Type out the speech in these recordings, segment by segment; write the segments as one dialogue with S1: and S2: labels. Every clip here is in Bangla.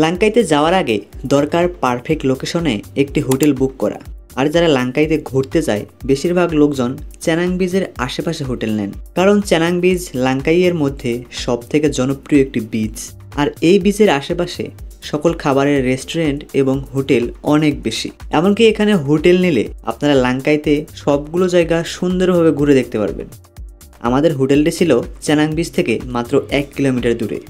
S1: লাঙ্কাইতে যাওয়ার আগে দরকার পারফেক্ট লোকেশনে একটি হোটেল বুক করা। আর যারা লাঙ্কাইতে ঘুরতে যায় বেশিরভাগ লোকজন চ্যানাং বিচের আশেপাশে হোটেল নেন, কারণ চ্যানাং বিচ লাঙ্কাইয়ের মধ্যে সবথেকে জনপ্রিয় একটি বিচ। আর এই বিচের আশেপাশে সকল খাবারের রেস্টুরেন্ট এবং হোটেল অনেক বেশি। এমনকি এখানে হোটেল নিলে আপনারা লাঙ্কাইতে সবগুলো জায়গা সুন্দরভাবে ঘুরে দেখতে পারবেন। আমাদের হোটেলটি ছিল চ্যানাং বিচ থেকে মাত্র 1 কিলোমিটার দূরে।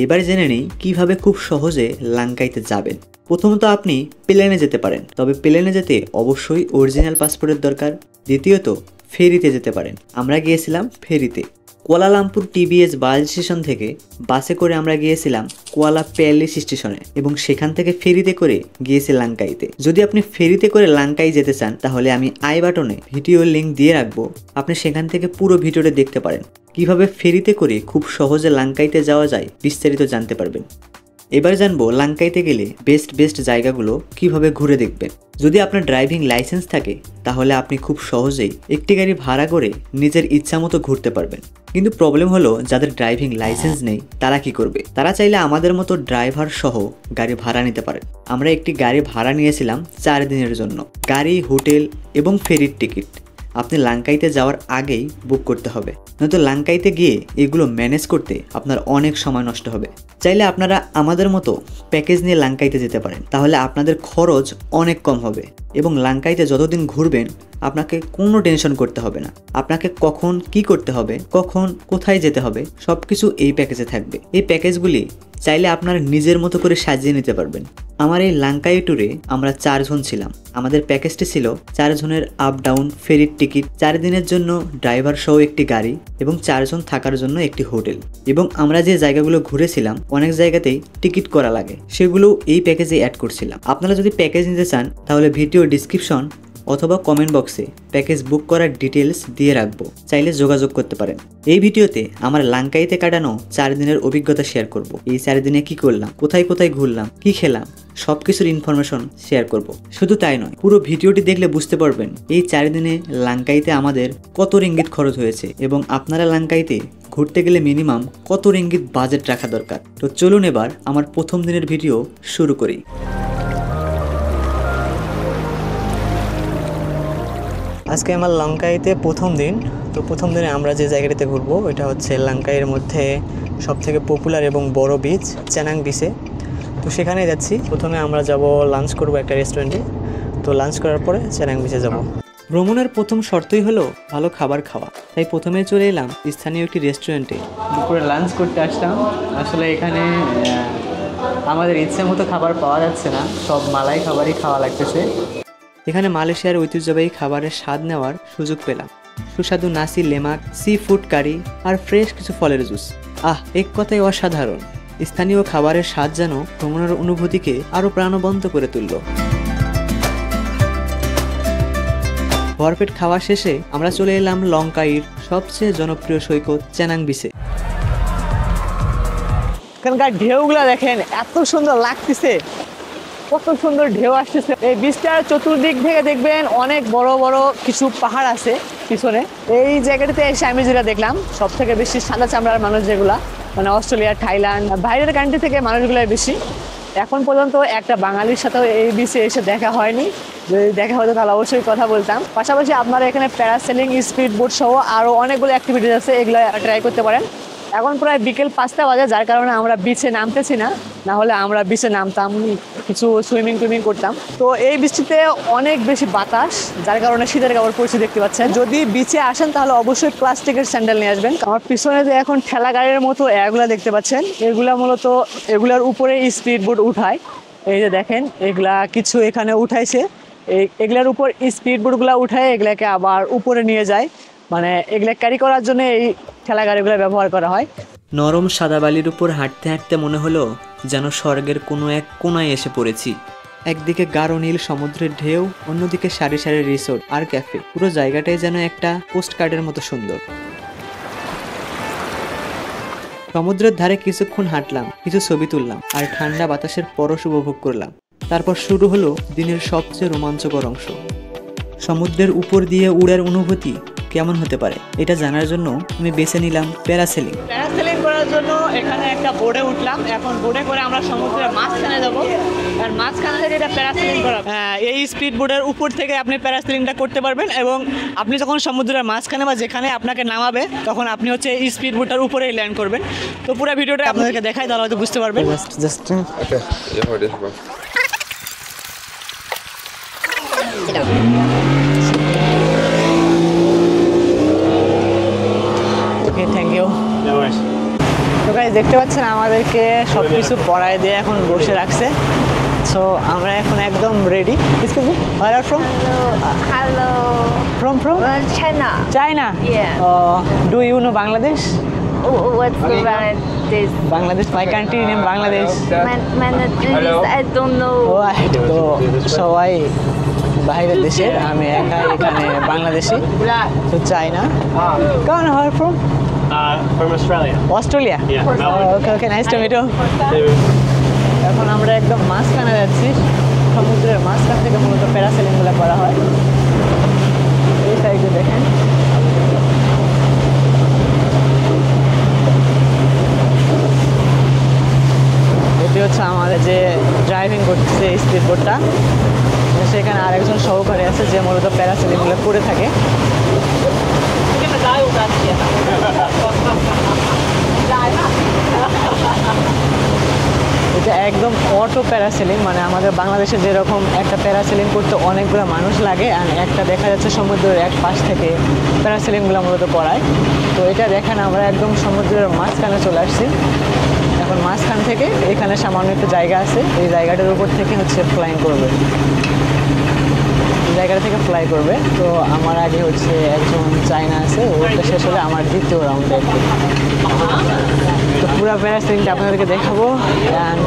S1: এবার জেনে নিই কীভাবে খুব সহজে লাঙ্কাইতে যাবেন। প্রথমত আপনি প্লেনে যেতে পারেন, তবে প্লেনে যেতে অবশ্যই অরিজিনাল পাসপোর্টের দরকার। দ্বিতীয়ত ফেরিতে যেতে পারেন। আমরা গিয়েছিলাম ফেরিতে। কুয়ালালামপুর টিবিএস বাস স্টেশন থেকে বাসে করে আমরা গিয়েছিলাম কুয়ালা প্যালেস স্টেশনে এবং সেখান থেকে ফেরিতে করে গিয়েছি লাঙ্কাইতে। যদি আপনি ফেরিতে করে লাঙ্কাই যেতে চান তাহলে আমি আই বাটনে ভিডিওর লিঙ্ক দিয়ে রাখবো, আপনি সেখান থেকে পুরো ভিডিওটা দেখতে পারেন। কিভাবে ফেরিতে করে খুব সহজে লাঙ্কাইতে যাওয়া যায় বিস্তারিত জানতে পারবেন। এবার জানবো লাঙ্কাইতে গেলে বেস্ট জায়গাগুলো কিভাবে ঘুরে দেখবেন। যদি আপনার ড্রাইভিং লাইসেন্স থাকে তাহলে আপনি খুব সহজেই একটি গাড়ি ভাড়া করে নিজের ইচ্ছা মতো ঘুরতে পারবেন। কিন্তু প্রবলেম হলো যাদের ড্রাইভিং লাইসেন্স নেই তারা কি করবে? তারা চাইলে আমাদের মতো ড্রাইভার সহ গাড়ি ভাড়া নিতে পারেন। আমরা একটি গাড়ি ভাড়া নিয়েছিলাম 4 দিনের জন্য। গাড়ি, হোটেল এবং ফেরির টিকিট আপনি লাঙ্কাইতে যাওয়ার আগেই বুক করতে হবে, নয়তো লাঙ্কাইতে গিয়ে এগুলো ম্যানেজ করতে আপনার অনেক সময় নষ্ট হবে। চাইলে আপনারা আমাদের মতো প্যাকেজ নিয়ে লাঙ্কাইতে যেতে পারেন, তাহলে আপনাদের খরচ অনেক কম হবে এবং লাঙ্কাইতে যতদিন ঘুরবেন আপনাকে কোনো টেনশন করতে হবে না। আপনাকে কখন কি করতে হবে, কখন কোথায় যেতে হবে সব কিছু এই প্যাকেজে থাকবে। এই প্যাকেজগুলি চাইলে আপনার নিজের মতো করে সাজিয়ে নিতে পারবেন। আমার এই লাঙ্কাই ট্যুরে আমরা 4 জন ছিলাম। আমাদের প্যাকেজটি ছিল 4 জনের আপ ডাউন, ফেরির টিকিট, 4 দিনের জন্য ড্রাইভার সহ একটি গাড়ি এবং 4 জন থাকার জন্য একটি হোটেল। এবং আমরা যে জায়গাগুলো ঘুরেছিলাম অনেক জায়গাতেই টিকিট করা লাগে, সেগুলো এই প্যাকেজে অ্যাড করছিলাম। আপনারা যদি প্যাকেজ নিতে চান তাহলে ভিডিও ডিসক্রিপশন অথবা কমেন্ট বক্সে প্যাকেজ বুক করার ডিটেলস দিয়ে রাখবো, চাইলে যোগাযোগ করতে পারেন। এই ভিডিওতে আমার লাঙ্কাইতে কাটানো 4 দিনের অভিজ্ঞতা শেয়ার করব। এই 4 দিনে কি করলাম, কোথায় কোথায় ঘুরলাম, কি খেলাম, সবকিছুর ইনফরমেশন শেয়ার করব। শুধু তাই নয়, পুরো ভিডিওটি দেখলে বুঝতে পারবেন এই 4 দিনে লাঙ্কাইতে আমাদের কত রিঙ্গিত খরচ হয়েছে এবং আপনারা লাঙ্কাইতে ঘুরতে গেলে মিনিমাম কত রিঙ্গিত বাজেট রাখা দরকার। তো চলুন এবার আমার প্রথম দিনের ভিডিও শুরু করি। আজকে আমার লাঙ্কাইতে প্রথম দিন। তো প্রথম দিনে আমরা যে জায়গাটিতে ঘুরবো এটা হচ্ছে লাঙ্কাইয়ের মধ্যে সবথেকে পপুলার এবং বড় বিচ চ্যানাং বিচে। তো সেখানে যাচ্ছি। প্রথমে আমরা যাব লাঞ্চ করব একটা রেস্টুরেন্টে। তো লাঞ্চ করার পরে চ্যানাং বিচে যাব। ভ্রমণের প্রথম শর্তই হলো ভালো খাবার খাওয়া, তাই প্রথমে চলে এলাম স্থানীয় একটি রেস্টুরেন্টে। দুপুরে লাঞ্চ করতে আসলাম। আসলে এখানে আমাদের ইচ্ছে মতো খাবার পাওয়া যাচ্ছে না, সব মালাই খাবারই খাওয়া লাগতেছে। এখানে মালয়েশিয়ার ঐতিহ্যবাহী খাবারের স্বাদ নেওয়ার সুযোগ পেলাম। সুস্বাদু নাসি লেমাক, সি ফুড কারি আর ফ্রেশ কিছু ফলের জুস। এক কথায় অসাধারণ। স্থানীয় খাবারের স্বাদ যেন ভ্রমণের অনুভূতিকে আরও প্রাণবন্ত করে তুলল। ভরপেট খাওয়া শেষে আমরা চলে এলাম লঙ্কাইয়ের সবচেয়ে জনপ্রিয় সৈকত চ্যানাং বিচে। এখানকার ঢেউগুলা দেখেন, এত সুন্দর লাগতেছে, কত সুন্দর ঢেউ আসতেছে। এই বিচটার চতুর্দিক থেকে দেখবেন অনেক বড় বড় কিছু পাহাড় আছে পিছনে। এই জায়গাটিতে এসে আমি যেটা দেখলাম সব থেকে বেশি সাদা চামড়ার মানুষ, যেগুলা মানে অস্ট্রেলিয়া, থাইল্যান্ড, বাইরের কান্ট্রি থেকে মানুষগুলাই বেশি। এখন পর্যন্ত একটা বাঙালির সাথেও এই বিচে এসে দেখা হয়নি। যদি দেখা হতো তাহলে অবশ্যই কথা বলতাম। পাশাপাশি আপনারা এখানে প্যারাসেলিং, স্পিড বোট সহ আরও অনেকগুলো অ্যাক্টিভিটিস আছে, এগুলো ট্রাই করতে পারেন। এখন প্রায় বিকেল 5টা বাজে, যার কারণে আমরা বিচে নামতেছি না, না হলে আমরা বিচে নামতাম, কিছু সুইমিং করতাম। তো এই বৃষ্টিতে অনেক বেশি বাতাস, যার কারণে শীতের কাপড় পরছি দেখতে পাচ্ছেন। যদি বিচে আসেন তাহলে অবশ্যই প্লাস্টিকের স্যান্ডেল নিয়ে আসবেন। আমার পিছনে যে এখন ঠেলা গাড়ির মতো এগুলা দেখতে পাচ্ছেন, এগুলা মূলত এগুলার উপরে স্পিড বোট উঠায়। এই যে দেখেন এগুলা কিছু এখানে উঠাইছে, এগুলার উপর স্পিড বোটগুলা উঠায় এগুলাকে আবার উপরে নিয়ে যায়, মানে এগুলা ক্যারি করার জন্য এই ঠেলা গাড়িগুলো ব্যবহার করা হয়। নরম সাদা বালির উপর হাঁটতে হাঁটতে মনে হলো যেন স্বর্গের কোনো এক কোনায় এসে পড়েছি। একদিকে গাঢ় নীল সমুদ্রের ঢেউ, অন্যদিকে সারি সারি রিসোর্ট আর ক্যাফে। পুরো জায়গাটাই যেন একটা পোস্ট কার্ডের মতো সুন্দর। সমুদ্রের ধারে কিছুক্ষণ হাঁটলাম, কিছু ছবি তুললাম আর ঠান্ডা বাতাসের পরশ উপভোগ করলাম। তারপর শুরু হলো দিনের সবচেয়ে রোমাঞ্চকর অংশ। সমুদ্রের উপর দিয়ে উড়ার অনুভূতি কেমন হতে পারে এটা জানার জন্য আমি বেছে নিলাম প্যারাসেলিং। প্যারাসেলিং করার
S2: করার জন্য এখানে একটা বোর্ডে উঠলাম। এখন বোর্ডে করে আমরা সমুদ্রের মাঝখানে যাবো, আর মাঝখানে থেকে এটা প্যারাসেলিং করা। এই স্পিড বোর্ডের উপর থেকে আপনি প্যারাসেলিংটা করতে পারবেন, এবং আপনি যখন সমুদ্রের মাঝখানে বা যেখানে আপনাকে নামাবে তখন আপনি হচ্ছে এই স্পিড বোর্ডটার উপরেই ল্যান্ড করবেন। তো পুরো ভিডিওটা আপনাদেরকে দেখাই, তাহলে হয়তো বুঝতে পারবেন।
S3: Okay, jag har det så bra.
S2: Okay, thank you. তো গাইস দেখতে পাচ্ছেন আমাদেরকে সব কিছু পড়ায় দিয়ে এখন বসে রাখছে। সো আমরা এখন একদম ready. Excuse me, where are from?
S4: Hello.
S2: From
S4: China.
S2: China?
S4: Yeah.
S2: Do you know Bangladesh?
S4: What's the Bangladesh?
S2: Bangladesh, my country name Bangladesh.
S4: Bangladesh, I don't know.
S2: তো সবাই বাইরের দেশের, আমি একা এখানে বাংলাদেশি। তো চাইনা। কেমন হয় from?
S5: From Australia.
S2: Australia?
S5: Yeah.
S2: Okay okay, nice to meet you. এখন আমরা একদম মাঝখানে যাচ্ছি, সমুদ্রের মাঝখান থেকে মূলত প্যারাসেলিংগুলো করা হয়। এই সাইডে দেখেন, এটি হচ্ছে আমাদের যে ড্রাইভিং করতেছে স্পিড বোটটা, সেখানে আরেকজন সহকারী আছে যে মূলত প্যারাসেলিংগুলো করে থাকে। এটা একদম অটো প্যারাসেলিং, মানে আমাদের বাংলাদেশে যেরকম একটা প্যারাসেলিং করতে অনেকগুলো মানুষ লাগে, আর একটা দেখা যাচ্ছে সমুদ্রের এক পাশ থেকে প্যারাসেলিংগুলো মূলত করায়। তো এটা দেখেন আমরা একদম সমুদ্রের মাঝখানে চলে আসছি। এখন মাঝখান থেকে এখানে সামান্য একটু জায়গা আছে, এই জায়গাটার উপর থেকে হচ্ছে ফ্লাইং করবে, জায়গা থেকে ফ্লাই করবে। তো আমার আগে হচ্ছে একজন চায়না আছে, ওটা শেষ হলে আমার দ্বিতীয় রাউন্ডে। তো পুরো প্যারাসেলিংটা আপনাদেরকে দেখাবো, অ্যান্ড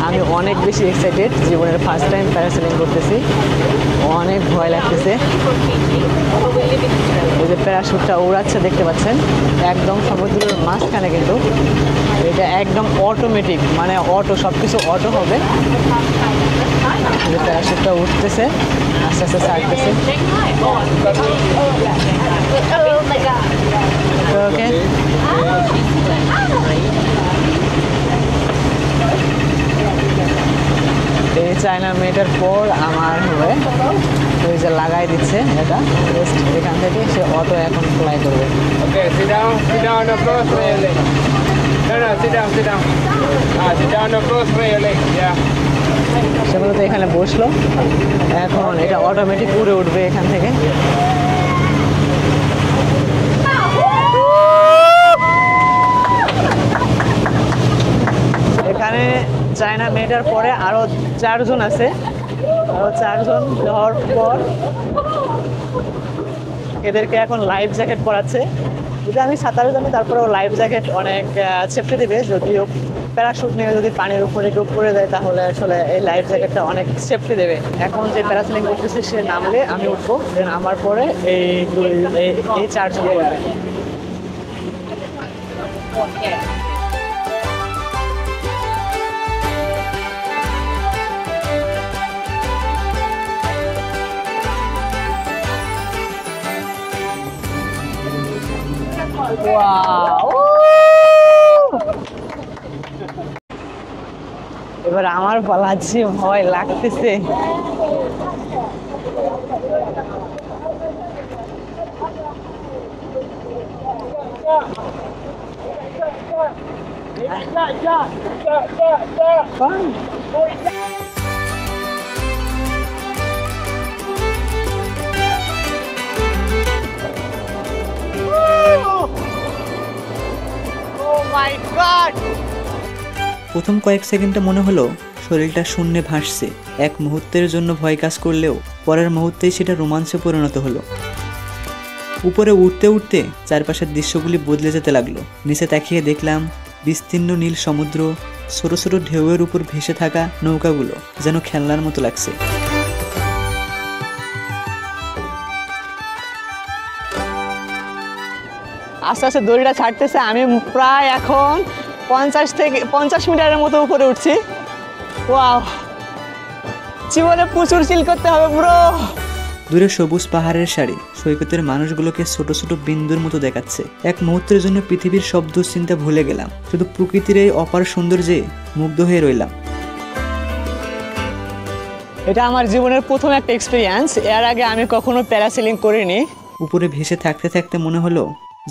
S2: আমি অনেক বেশি এক্সাইটেড, জীবনের ফার্স্ট টাইম প্যারাসেলিং করতেছি, অনেক ভয় লাগতেছে। এই যে প্যারাশুটটা উড়াচ্ছে দেখতে পাচ্ছেন, একদম সমুদ্রের মাঝখানে, কিন্তু এটা একদম অটোমেটিক, মানে অটো, সব কিছু অটো হবে। যে প্যারাশুটটা উঠতেছে, আস্তে আস্তে ছাড়তেছে।
S4: Oh my God.
S2: ওকে, এই চায়না মেয়েটার পর আমার হবে, ওই যে লাগাই দিচ্ছে এটা, জাস্ট এখান থেকে সে অটো এখন ফ্লাই করবে।
S3: Okay, sit down on the close for your leg. No, sit down. Sit down on the close for your leg, yeah.
S2: সেগুলো তো এখানে বসলো, এখন এটা অটোমেটিক উড়ে উঠবে এখান থেকে। এখানে চায়না মেয়েটার পরে আরো 4 জন আছে, আরো 4 জন যাওয়ার পর এদেরকে এখন লাইফ জ্যাকেট পরাচ্ছে। যদি আমি সাঁতার জানি, তারপরেও লাইফ জ্যাকেট অনেক সেফটি দেবে। যদিও প্যারাশুট নিয়ে যদি পানির উপরে ডুব করে দেয়, তাহলে আসলে এই লাইফ জ্যাকেটটা অনেক সেফটি দেবে। এখন যে প্যারাসেলিং করতেছে সে নামলে আমি উঠবো, দেন আমার পরে এই 4 জন করবে। এবার আমার পালাচ্ছি, ভয় লাগতেছে।
S1: প্রথম কয়েক সেকেন্ডে মনে হলো শরীরটা শূন্যে ভাসছে। এক মুহূর্তের জন্য ভয় কাজ করলেও পরের মুহূর্তেই সেটা রোমাঞ্চে পরিণত হলো। উপরে উঠতে উঠতে চারপাশের দৃশ্যগুলি বদলে যেতে লাগলো। নিচে তাকিয়ে দেখলাম বিস্তীর্ণ নীল সমুদ্র, ছোট ছোট ঢেউয়ের উপর ভেসে থাকা নৌকাগুলো যেন খেলনার মতো লাগছে।
S2: আস্তে আস্তে দড়িটা ছাড়তেছে, আমি প্রায় এখন 50 মিটারের মতো উপরে উঠছি। ওয়াও, জীবনে প্রচুর চিল করতে হবে পুরো।
S1: দূরে সবুজ পাহাড়ের সারি সৈকতের মানুষগুলোকে ছোট ছোট বিন্দুর মতো দেখাচ্ছে। এক মুহূর্তের জন্য পৃথিবীর সব দুশ্চিন্তা ভুলে গেলাম, শুধু প্রকৃতির এই অপার সৌন্দর্যে মুগ্ধ হয়ে রইলাম।
S2: এটা আমার জীবনের প্রথম একটা এক্সপিরিয়েন্স। এর আগে আমি কখনো প্যারাসেলিং করিনি।
S1: উপরে ভেসে থাকতে থাকতে মনে হলো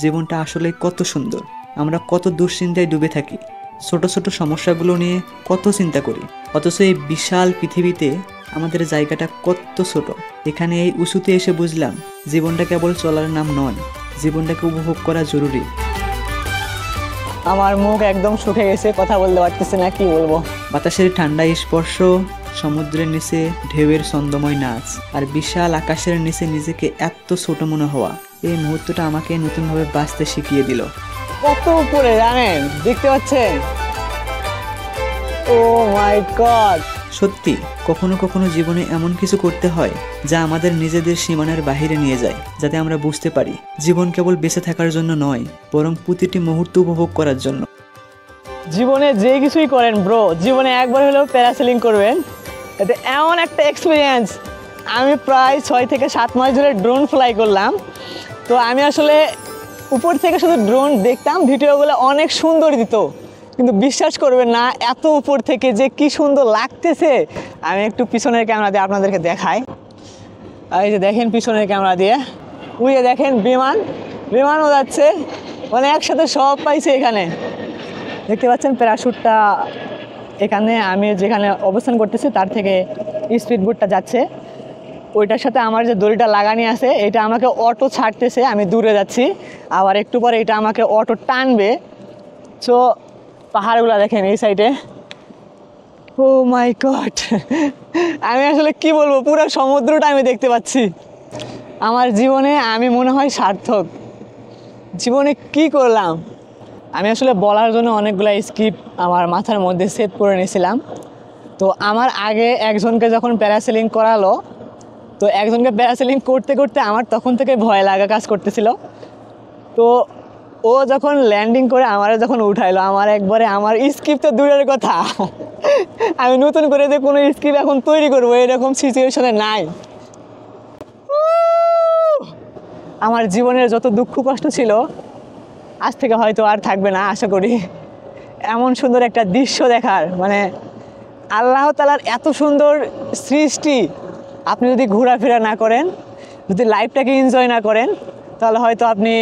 S1: জীবনটা আসলে কত সুন্দর। আমরা কত দুশ্চিন্তায় ডুবে থাকি, ছোট ছোট সমস্যাগুলো নিয়ে কত চিন্তা করি, অথচ এই বিশাল পৃথিবীতে আমাদের জায়গাটা কত ছোট। এখানে এই উঁচুতে এসে বুঝলাম জীবনটা কেবল চলার নাম নয়, জীবনটাকে উপভোগ করা জরুরি।
S2: আমার মুখ একদম শুকিয়ে গেছে, কথা বলতে পারতেছি না, কি বলবো।
S1: বাতাসের ঠান্ডা স্পর্শ, সমুদ্রের নিচে ঢেউয়ের ছন্দময় নাচ, আর বিশাল আকাশের নিচে নিজেকে এত ছোট মনে হওয়া, এই মুহূর্তটা আমাকে নতুনভাবে বাঁচতে শিখিয়ে দিল।
S2: কত উপরে জানেন, দেখতে পাচ্ছেন? ও মাই গড!
S1: সত্যি কখনো কখনো জীবনে এমন কিছু করতে হয় যা আমাদের নিজেদের সীমানার বাহিরে নিয়ে যায়, যাতে আমরা বুঝতে পারি জীবন কেবল বেঁচে থাকার জন্য নয়, বরং প্রতিটি মুহূর্ত উপভোগ করার জন্য।
S2: জীবনে যে কিছুই করেন ব্রো, জীবনে একবার হলেও প্যারাসেলিং করবেন। এটা এমন একটা এক্সপিরিয়েন্স। আমি প্রায় 6 থেকে 7 মাস ধরে ড্রোন ফ্লাই করলাম। তো আমি আসলে উপর থেকে শুধু ড্রোন দেখতাম, ভিডিওগুলো অনেক সুন্দর দিত, কিন্তু বিশ্বাস করবেন না এত উপর থেকে যে কি সুন্দর লাগতেছে। আমি একটু পিছনের ক্যামেরা দিয়ে আপনাদেরকে দেখাই। এই যে দেখেন পিছনের ক্যামেরা দিয়ে, ওই যে দেখেন বিমানও যাচ্ছে, মানে একসাথে সব পাইছে এখানে। দেখতে পাচ্ছেন প্যারাশুটটা এখানে, আমি যেখানে অবস্থান করতেছি তার থেকে স্পিড বোটটা যাচ্ছে, ওইটার সাথে আমার যে দড়িটা লাগানি আছে এটা আমাকে অটো ছাড়তেছে, আমি দূরে যাচ্ছি, আবার একটু পরে এটা আমাকে অটো টানবে। সো পাহাড়গুলো দেখেন এই সাইডে, ও মাই গড! আমি আসলে কি বলবো, পুরো সমুদ্রটা আমি দেখতে পাচ্ছি। আমার জীবনে আমি মনে হয় সার্থক। জীবনে কি করলাম আমি আসলে বলার জন্য অনেকগুলো স্ক্রিপ্ট আমার মাথার মধ্যে সেট করে নিয়েছিলাম। তো আমার আগে একজনকে যখন প্যারাসেলিং করালো, তো একজনকে প্যারাসেলিং করতে করতে আমার তখন থেকে ভয় লাগা কাজ করতেছিল। তো ও যখন ল্যান্ডিং করে আমারে যখন উঠাইলো, আমার একবারে আমার স্ক্রিপ্ট তো দূরের কথা, আমি নতুন করে যে কোনো স্ক্রিপ্ট এখন তৈরি করবো এরকম সিচুয়েশনে নাই। আমার জীবনের যত দুঃখ কষ্ট ছিল আজ থেকে হয়তো আর থাকবে না আশা করি। এমন সুন্দর একটা দৃশ্য দেখার, মানে আল্লাহ তাআলার এত সুন্দর সৃষ্টি, আপনি যদি ঘোরাফেরা না করেন, যদি লাইফটাকে এনজয় না করেন, তাহলে হয়তো আপনি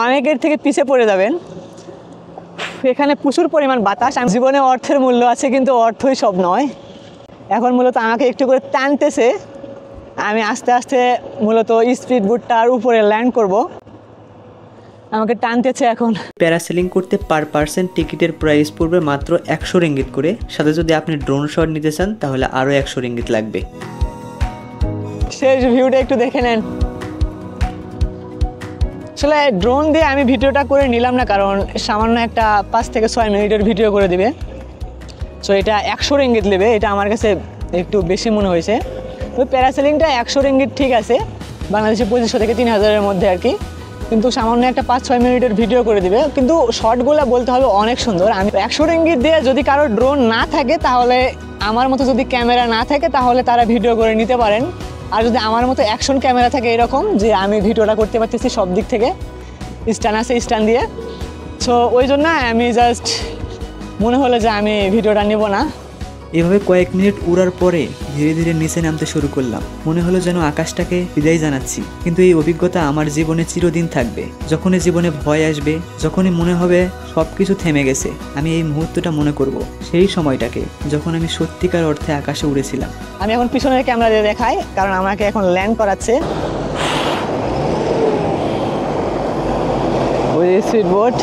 S2: অনেকের থেকে পিছিয়ে পড়ে যাবেন। এখানে প্রচুর পরিমাণ বাতাস। আমি জীবনে অর্থের মূল্য আছে, কিন্তু অর্থই সব নয়। এখন মূলত আমাকে একটু করে টানতেছে, আমি আস্তে আস্তে মূলত স্পিড বোটটার উপরে ল্যান্ড করব, আমাকে টানতেছে এখন।
S1: প্যারাসেলিং করতে পার পার্সন টিকিটের প্রাইস পড়বে মাত্র 100 রিঙ্গিত করে, সাথে যদি আপনি ড্রোন শট নিতে চান তাহলে আরও 100 রিঙ্গিত লাগবে।
S2: শেষ ভিউটা একটু দেখে নেন। আসলে ড্রোন দিয়ে আমি ভিডিওটা করে নিলাম না, কারণ সামান্য একটা 5 থেকে 6 মিনিটের ভিডিও করে দিবে। সো এটা 100 রিঙ্গিত নেবে, এটা আমার কাছে একটু বেশি মনে হয়েছে। তো প্যারাসেলিংটা 100 রিঙ্গিত ঠিক আছে, বাংলাদেশে 2500 থেকে 3000-এর মধ্যে আর কি, কিন্তু সামান্য একটা 5-6 মিনিটের ভিডিও করে দিবে। কিন্তু শর্টগুলো বলতে হবে অনেক সুন্দর। আমি 100 রিঙ্গিত দিয়ে যদি কারো ড্রোন না থাকে, তাহলে আমার মতো যদি ক্যামেরা না থাকে তাহলে তারা ভিডিও করে নিতে পারেন। আর যদি আমার মতো অ্যাকশন ক্যামেরা থাকে এরকম যে আমি ভিডিওটা করতে পারতেছি সব দিক থেকে, স্ট্যান্ড আছে স্ট্যান্ড দিয়ে, সো ওই জন্য আমি জাস্ট মনে হলো যে আমি ভিডিওটা নেব না।
S1: এভাবে কয়েক মিনিট উড়ার পরে ধীরে ধীরে নিচে নামতে শুরু করলাম। মনে হলো যেন আকাশটাকে বিদায় জানাচ্ছি, কিন্তু এই অভিজ্ঞতা আমার জীবনে চিরদিন থাকবে। যখনই জীবনে ভয় আসবে, যখনই মনে হবে সব কিছু থেমে গেছে, আমি এই মুহূর্তটা মনে করব, সেই সময়টাকে যখন আমি সত্যিকার অর্থে আকাশে উড়েছিলাম।
S2: আমি এখন পিছনের ক্যামেরা দিয়ে দেখাই, কারণ আমাকে এখন ল্যান্ড করাচ্ছে ওই স্পিড বোট।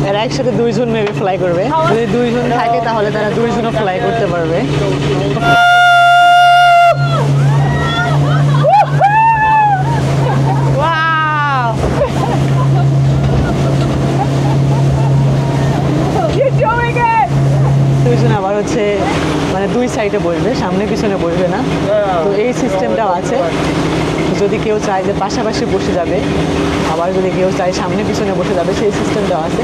S2: এরা একসাথে 2 জন মেবি ফ্লাই করবে, যদি 2 জন থাকে তাহলে তারা 2 জনও ফ্লাই করতে পারবে। দুইজন আবার হচ্ছে মানে 2 সাইডে বসবে, সামনে পিছনে বসবে না। না। তো এই সিস্টেমটাও আছে, যদি কেউ চায় যে পাশাপাশি বসে যাবে, আবার যদি কেউ চায় সামনে পিছনে বসে যাবে, সেই সিস্টেমটাও আছে।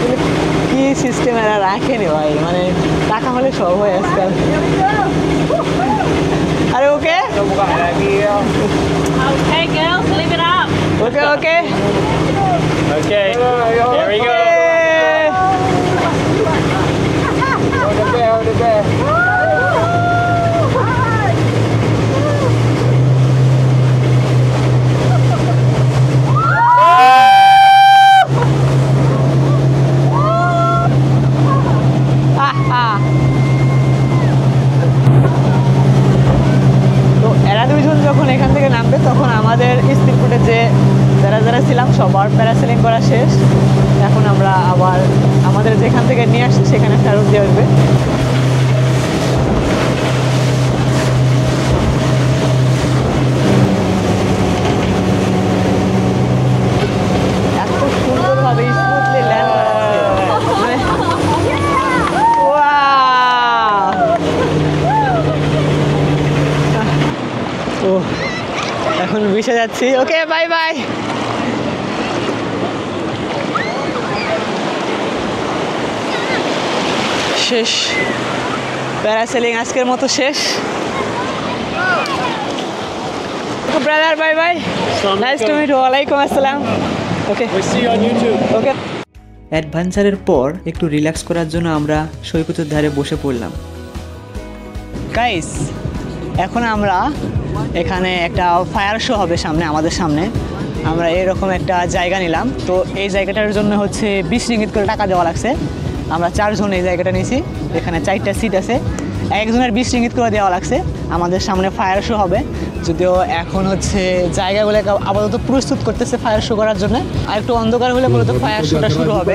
S2: কিন্তু কি সিস্টেম এরা রাখেনি ভাই, মানে টাকা হলে সব হয় আজকাল। আরে ওকে
S6: Okay, girls, leave it up.
S2: Okay okay
S5: Okay, here we go.
S3: Hold the bell.
S2: তো এরা দুইজন যখন এখান থেকে নামবে তখন আমাদের স্পিডবোটে যে যারা যারা ছিলাম সবার প্যারাসেলিং করা শেষ। এখন আমরা আবার আমাদের যেখান থেকে নিয়ে আসছি সেখানে ফেরত দিয়ে আসবে। এত সুন্দরভাবে স্মুথলি ল্যান্ড করাচ্ছে, মানে ও এখন বিশে যাচ্ছি। Okay bye bye. শেষ প্যারাসেলিং আজকের মতো শেষ। Brother bye bye, nice to meet. ওয়ালাইকুম আসসালাম। ওকে
S5: We'll see you on YouTube.
S2: ওকে।
S1: অ্যাডভেঞ্চারের পর একটু রিল্যাক্স করার জন্য আমরা সৈকতের ধারে বসে পড়লাম।
S2: গাইস এখন আমরা এখানে একটা ফায়ার শো হবে সামনে, আমাদের সামনে। আমরা এরকম একটা জায়গা নিলাম। তো এই জায়গাটার জন্য হচ্ছে 20 রিঙ্গিত করে টাকা দেওয়া লাগছে। আমরা 4 জন এই জায়গাটা নিয়েছি। এখানে 4টা সিট আছে, একজনের 20 রিঙ্গিত করে দেওয়া লাগছে। আমাদের সামনে ফায়ার শো হবে, যদিও এখন হচ্ছে জায়গাগুলোকে আপাতত প্রস্তুত করতেছে ফায়ার শো করার জন্য। আর একটু অন্ধকার হলে মূলত ফায়ার শোটা শুরু হবে।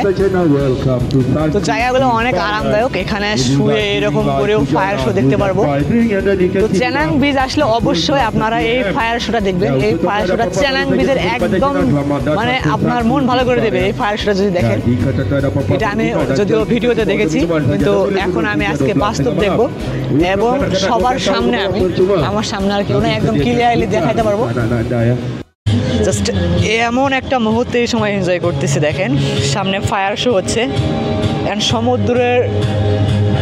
S2: তো জায়গাগুলো অনেক আরামদায়ক, এখানে শুয়ে এরকম করেও ফায়ার শো দেখতে পারবো। তো চ্যানাং বিচ আসলে অবশ্যই আপনারা এই ফায়ার শোটা দেখবেন। এই ফায়ার শোটা চ্যানাং বিচের একদম মানে আপনার মন ভালো করে দেবে এই ফায়ার শোটা যদি দেখেন। এটা আমি যদিও ভিডিওতে দেখেছি, কিন্তু এখন আমি আজকে বাস্তব দেখবো এবং সবার সামনে আমার সামনে আর কেউ না, একদম ক্লিয়ারলি দেখাইতে পারবো। জাস্ট এমন একটা মুহূর্তে এই সময় এনজয় করতেছি। দেখেন সামনে ফায়ার শো হচ্ছে অ্যান্ড সমুদ্রের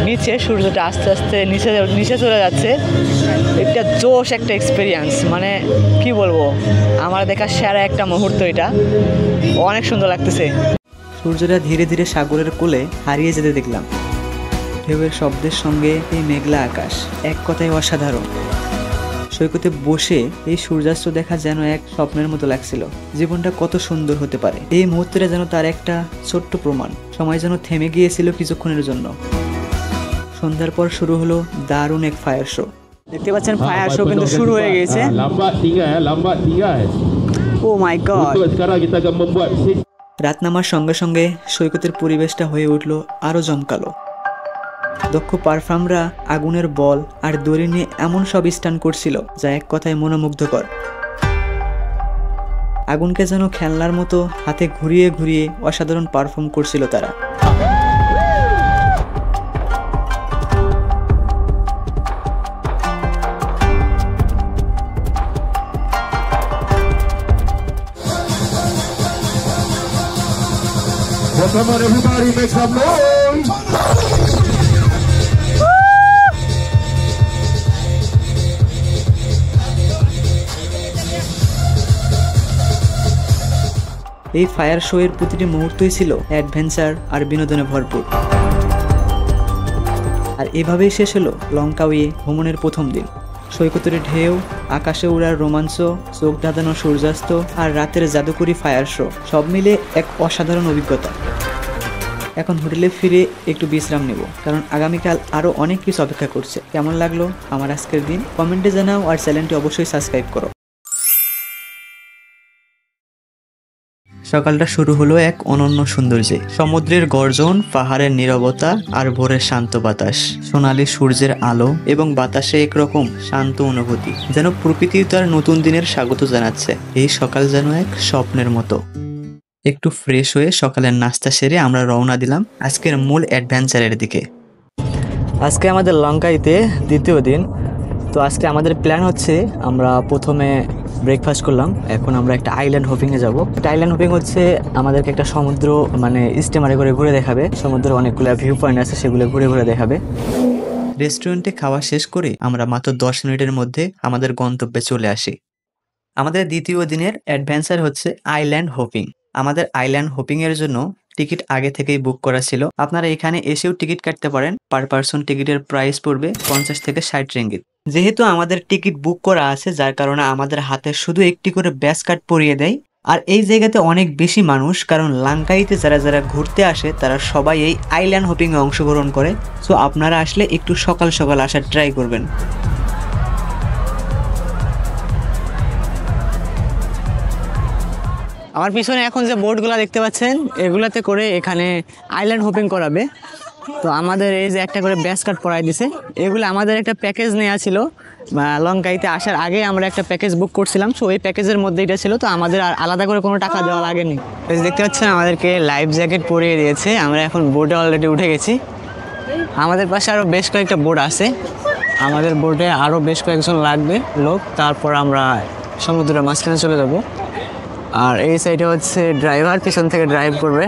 S2: নিচে সূর্যটা আস্তে আস্তে নিচে চলে যাচ্ছে। এটা জোশ একটা এক্সপিরিয়েন্স, মানে কি বলবো, আমার দেখা সেরা একটা মুহূর্ত। এটা অনেক সুন্দর লাগতেছে।
S1: সূর্যটা ধীরে ধীরে সাগরের কোলে হারিয়ে যেতে দেখলাম। ঢেউয়ের শব্দের সঙ্গে এই মেঘলা আকাশ, এক কথায় অসাধারণ। সৈকতে বসে এই সূর্যাস্ত দেখা যেন এক স্বপ্নের মতো লাগছিল। জীবনটা কত সুন্দর হতে পারে, এই মুহূর্তটা যেন তার একটা ছোট্ট প্রমাণ। সময় যেন থেমে গিয়েছিল কিছুক্ষণের জন্য। সন্ধ্যার পর শুরু হলো দারুণ এক ফায়ার শো।
S2: দেখতে পাচ্ছেন ফায়ার শো কিন্তু শুরু হয়ে গিয়েছে।
S7: lambat 3
S2: ও মাই god.
S7: Untuk sekarang kita akan membuat
S1: রাত নামার সঙ্গে সঙ্গে সৈকতের পরিবেশটা হয়ে উঠল আরো জমকালো। দক্ষ পারফর্মরা আগুনের বল আর দড়ি নিয়ে এমন সব স্টান করছিল যা এক কথায় মনোমুগ্ধকর। আগুনকে যেন খেলনার মতো হাতে ঘুরিয়ে ঘুরিয়ে অসাধারণ পারফর্ম করছিল তারা।
S7: Come on everybody, make some noise.
S1: এই ফায়ার শো এর প্রতিটি মুহূর্তই ছিল অ্যাডভেঞ্চার আর বিনোদনে ভরপুর। আর এভাবেই শেষ হলো লঙ্কাউয়ে ভ্রমণের প্রথম দিন। সৈকতের ঢেউ, আকাশে উড়ার রোমাঞ্চ, চোখ ধাঁধানো সূর্যাস্ত আর রাতের জাদুকরি ফায়ার শো, সব মিলে এক অসাধারণ অভিজ্ঞতা। এখন হোটেলে ফিরে একটু বিশ্রাম নেব, কারণ আগামীকাল আরও অনেক কিছু অপেক্ষা করছে। কেমন লাগলো আমার আজকের দিন কমেন্টে জানাও আর চ্যানেলটি অবশ্যই সাবস্ক্রাইব করো। সকালটা শুরু হলো এক অনন্য সৌন্দর্যে। সমুদ্রের গর্জন, পাহাড়ের নীরবতা আর ভোরের শান্ত বাতাস, সোনালী সূর্যের আলো এবং বাতাসে একরকম শান্ত অনুভূতি, যেন প্রকৃতি তার নতুন দিনের স্বাগত জানাচ্ছে। এই সকাল যেন এক স্বপ্নের মতো। একটু ফ্রেশ হয়ে সকালের নাস্তা সেরে আমরা রওনা দিলাম আজকের মূল অ্যাডভেঞ্চারের দিকে।
S2: আজকে আমাদের লঙ্কাইতে দ্বিতীয় দিন। তো আজকে আমাদের প্ল্যান হচ্ছে আমরা প্রথমে ব্রেকফাস্ট করলাম, এখন আমরা একটা আইল্যান্ড হোপিংয়ে যাব। একটা আইল্যান্ড হোপিং হচ্ছে আমাদেরকে একটা সমুদ্র মানে স্টিমারে করে ঘুরে দেখাবে, সমুদ্রের অনেকগুলো ভিউ পয়েন্ট আছে সেগুলো ঘুরে ঘুরে দেখাবে।
S1: রেস্টুরেন্টে খাওয়া শেষ করে আমরা মাত্র 10 মিনিটের মধ্যে আমাদের গন্তব্যে চলে আসি। আমাদের দ্বিতীয় দিনের অ্যাডভেঞ্চার হচ্ছে আইল্যান্ড হোপিং। আমাদের আইল্যান্ড হোপিং এর জন্য টিকিট আগে থেকেই বুক করা ছিল। আপনারা এখানে এসেও টিকিট কাটতে পারেন। পার পারসন টিকিটের প্রাইস পড়বে 50 থেকে 60 রিঙ্গিত। যেহেতু আমাদের টিকিট বুক করা আছে, যার কারণে আমাদের হাতে শুধু একটি করে ব্যাচ কার্ড পরিয়ে দেয়। আর এই জায়গাতে অনেক বেশি মানুষ, কারণ লাঙ্কাইতে যারা যারা ঘুরতে আসে তারা সবাই এই আইল্যান্ড হোপিংয়ে অংশগ্রহণ করে। সো আপনারা আসলে একটু সকাল সকাল আসার ট্রাই করবেন।
S2: আমার পিছনে এখন যে বোটগুলো দেখতে পাচ্ছেন এগুলাতে করে এখানে আইল্যান্ড হোপিং করাবে। তো আমাদের এই যে একটা করে ব্যাচ কার্ড পরাই দিছে, এগুলো আমাদের একটা প্যাকেজ নেওয়া ছিল। লঙ্কাইতে আসার আগে আমরা একটা প্যাকেজ বুক করছিলাম, সো এই প্যাকেজের মধ্যে এটা ছিল। তো আমাদের আর আলাদা করে কোনো টাকা দেওয়া লাগেনি। এই যে দেখতে পাচ্ছেন আমাদেরকে লাইফ জ্যাকেট পরিয়ে দিয়েছে। আমরা এখন বোটে অলরেডি উঠে গেছি। আমাদের পাশে আরও বেশ কয়েকটা বোট আছে, আমাদের বোটে আরও বেশ কয়েকজন লাগবে লোক, তারপর আমরা সমুদ্রের মাঝখানে চলে যাব। আর এই সাইডে হচ্ছে ড্রাইভার পিছন থেকে ড্রাইভ করবে।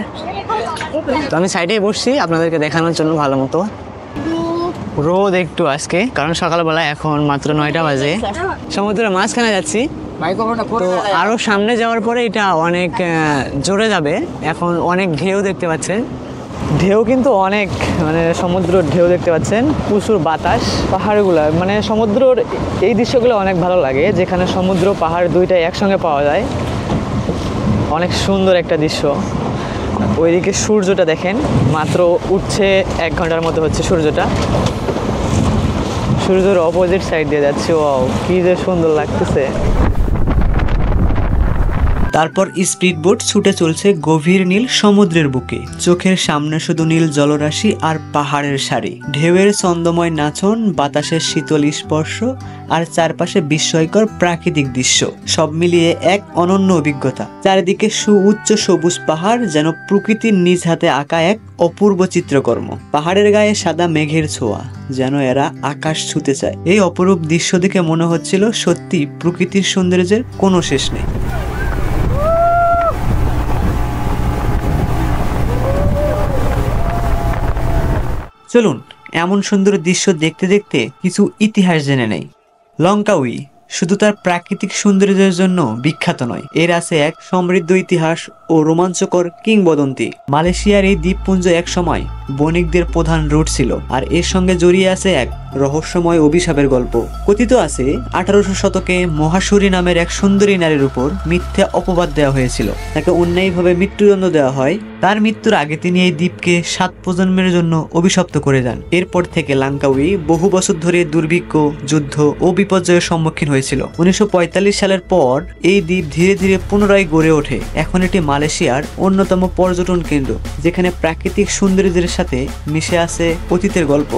S2: তো আমি সাইডেই বসছি আপনাদেরকে দেখানোর জন্য ভালো মতো। রোদ একটু আজকে, কারণ সকালবেলা এখন মাত্র 9টা বাজে। সমুদ্রের মাঝখানে যাচ্ছি, তো আরও সামনে যাওয়ার পরে এটা অনেক জোরে যাবে। এখন অনেক ঢেউ দেখতে পাচ্ছেন, ঢেউ কিন্তু অনেক, মানে সমুদ্রের ঢেউ দেখতে পাচ্ছেন, প্রচুর বাতাস, পাহাড়গুলো মানে সমুদ্রের এই দৃশ্যগুলো অনেক ভালো লাগে, যেখানে সমুদ্র পাহাড় দুইটাই একসঙ্গে পাওয়া যায়। অনেক সুন্দর একটা দৃশ্য। ওইদিকে সূর্যটা দেখেন, মাত্র উঠছে 1 ঘন্টার মতো হচ্ছে সূর্যটা, সূর্যের অপোজিট সাইড দিয়ে যাচ্ছে। ওয়াও, কি যে সুন্দর লাগতেছে।
S1: তারপর স্পিড বোট ছুটে চলছে গভীর নীল সমুদ্রের বুকে। চোখের সামনে শুধু নীল জলরাশি আর পাহাড়ের সারি, ঢেউয়ের ছন্দময় নাচন, বাতাসের শীতল স্পর্শ আর চারপাশে বিস্ময়কর প্রাকৃতিক দৃশ্য, সব মিলিয়ে এক অনন্য অভিজ্ঞতা। চারিদিকে সুউচ্চ সবুজ পাহাড়, যেন প্রকৃতির নিজ হাতে আঁকা এক অপূর্ব চিত্রকর্ম। পাহাড়ের গায়ে সাদা মেঘের ছোঁয়া, যেন এরা আকাশ ছুঁতে চায়। এই অপরূপ দৃশ্য দেখে মনে হচ্ছিল সত্যি প্রকৃতির সৌন্দর্যের কোনো শেষ নেই। চলুন এমন সুন্দর দৃশ্য দেখতে দেখতে কিছু ইতিহাস জেনে নেই। লঙ্কাউই শুধু তার প্রাকৃতিক সৌন্দর্যের জন্য বিখ্যাত নয়, এর আছে এক সমৃদ্ধ ইতিহাস ও রোমাঞ্চকর কিংবদন্তি। মালয়েশিয়ার এই দ্বীপপুঞ্জ এক সময় বণিকদের প্রধান রুট ছিল, আর এর সঙ্গে জড়িয়ে আছে এক রহস্যময় অভিশাপের গল্প। কথিত আছে 1800 শতকে মহাসুরী নামের এক সুন্দরী নারীর উপর মিথ্যা অপবাদ দেওয়া হয়েছিল, তাকে অন্যায়ভাবে মৃত্যুদণ্ড দেওয়া হয়। তার মৃত্যুর আগে তিনি এই দ্বীপকে 7 প্রজন্মের জন্য অভিশপ্ত করে যান। এরপর থেকে লাঙ্কাউই বহু বছর ধরে দুর্ভিক্ষ, যুদ্ধ ও বিপর্যয়ের সম্মুখীন হয়েছিল। 1945 সালের পর এই দ্বীপ ধীরে ধীরে পুনরায় গড়ে ওঠে। এখন এটি মালয়েশিয়ার অন্যতম পর্যটন কেন্দ্র, যেখানে প্রাকৃতিক সৌন্দর্যের সাথে মিশে আছে অতীতের গল্প।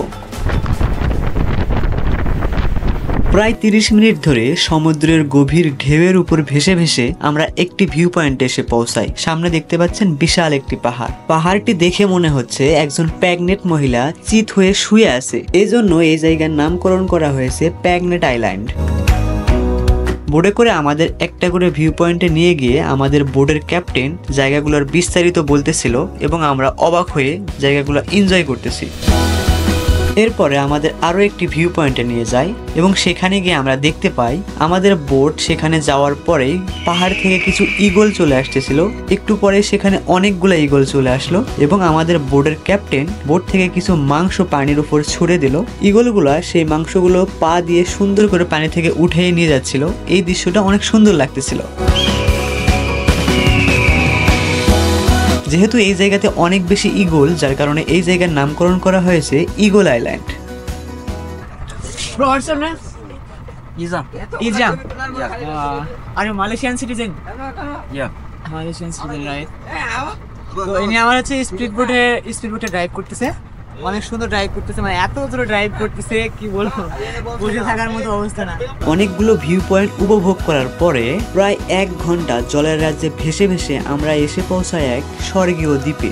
S1: প্রায় 30 মিনিট ধরে সমুদ্রের গভীর ঢেউয়ের উপর ভেসে ভেসে আমরা একটি ভিউ পয়েন্টে এসে পৌঁছাই। সামনে দেখতে পাচ্ছেন বিশাল একটি পাহাড়। পাহাড়টি দেখে মনে হচ্ছে একজন প্রেগনেন্ট মহিলা চিত হয়ে শুয়ে আছে, এজন্য এই জায়গার নামকরণ করা হয়েছে প্রেগনেন্ট আইল্যান্ড। বোর্ডে করে আমাদের একটা করে ভিউ পয়েন্টে নিয়ে গিয়ে আমাদের বোর্ডের ক্যাপ্টেন জায়গাগুলোর বিস্তারিত বলতেছিল এবং আমরা অবাক হয়ে জায়গাগুলো এনজয় করতেছি। এরপরে আমাদের আরও একটি ভিউ পয়েন্টে নিয়ে যায় এবং সেখানে গিয়ে আমরা দেখতে পাই আমাদের বোট সেখানে যাওয়ার পরেই পাহাড় থেকে কিছু ঈগল চলে আসতেছিল। একটু পরে সেখানে অনেকগুলো ঈগল চলে আসলো এবং আমাদের বোটের ক্যাপ্টেন বোট থেকে কিছু মাংস পানির উপর ছুড়ে দিল। ঈগলগুলা সেই মাংসগুলো পা দিয়ে সুন্দর করে পানি থেকে উঠিয়ে নিয়ে যাচ্ছিল। এই দৃশ্যটা অনেক সুন্দর লাগতেছিল। যেহেতু এই জায়গাতে অনেক বেশি ঈগল, যার কারণে এই জায়গার নামকরণ করা হয়েছে eagle island.
S2: Bro, what's your name? Izam. Are you Malaysian citizen?
S5: Yeah.
S2: Malaysian citizen, right? তো ইনি আমার হচ্ছে স্পিড বোটে ড্রাইভ করতেছে, অনেক সুন্দর ড্রাইভ করতেছে, মানে এত জোরে ড্রাইভ করতেছে কি বলবো, বসে থাকার মতো অবস্থা না।
S1: অনেকগুলো ভিউ পয়েন্ট উপভোগ করার পরে প্রায় 1 ঘন্টা জলের রাজ্যে ভেসে ভেসে আমরা এসে পৌঁছাই এক স্বর্গীয় দ্বীপে।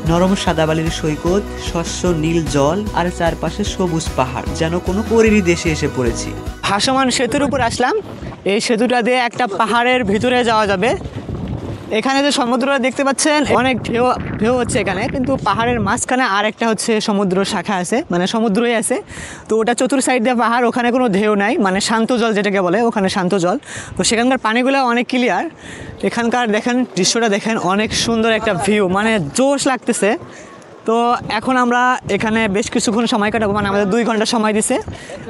S1: নরম সাদা বালির সৈকত, শস্য নীল জল আর চারপাশে সবুজ পাহাড়, যেন কোনো পরীরই দেশে এসে পড়েছি।
S2: ভাসমান সেতুর উপর আসলাম। এই সেতুটা দিয়ে একটা পাহাড়ের ভিতরে যাওয়া যাবে। এখানে যে সমুদ্রটা দেখতে পাচ্ছেন অনেক ঢেউ হচ্ছে এখানে, কিন্তু পাহাড়ের মাঝখানে আর একটা হচ্ছে সমুদ্র শাখা আছে, মানে সমুদ্রই আছে। তো ওটা চতুর সাইড দিয়ে পাহাড়, ওখানে কোনো ঢেউ নাই, মানে শান্ত জল যেটাকে বলে, ওখানে শান্ত জল। তো সেখানকার পানিগুলো অনেক ক্লিয়ার। এখানকার দেখেন দৃশ্যটা দেখেন, অনেক সুন্দর একটা ভিউ, মানে জোশ লাগতেছে। তো এখন আমরা এখানে বেশ কিছুক্ষণ সময় কাটাবো, মানে আমাদের 2 ঘন্টা সময় দিছে।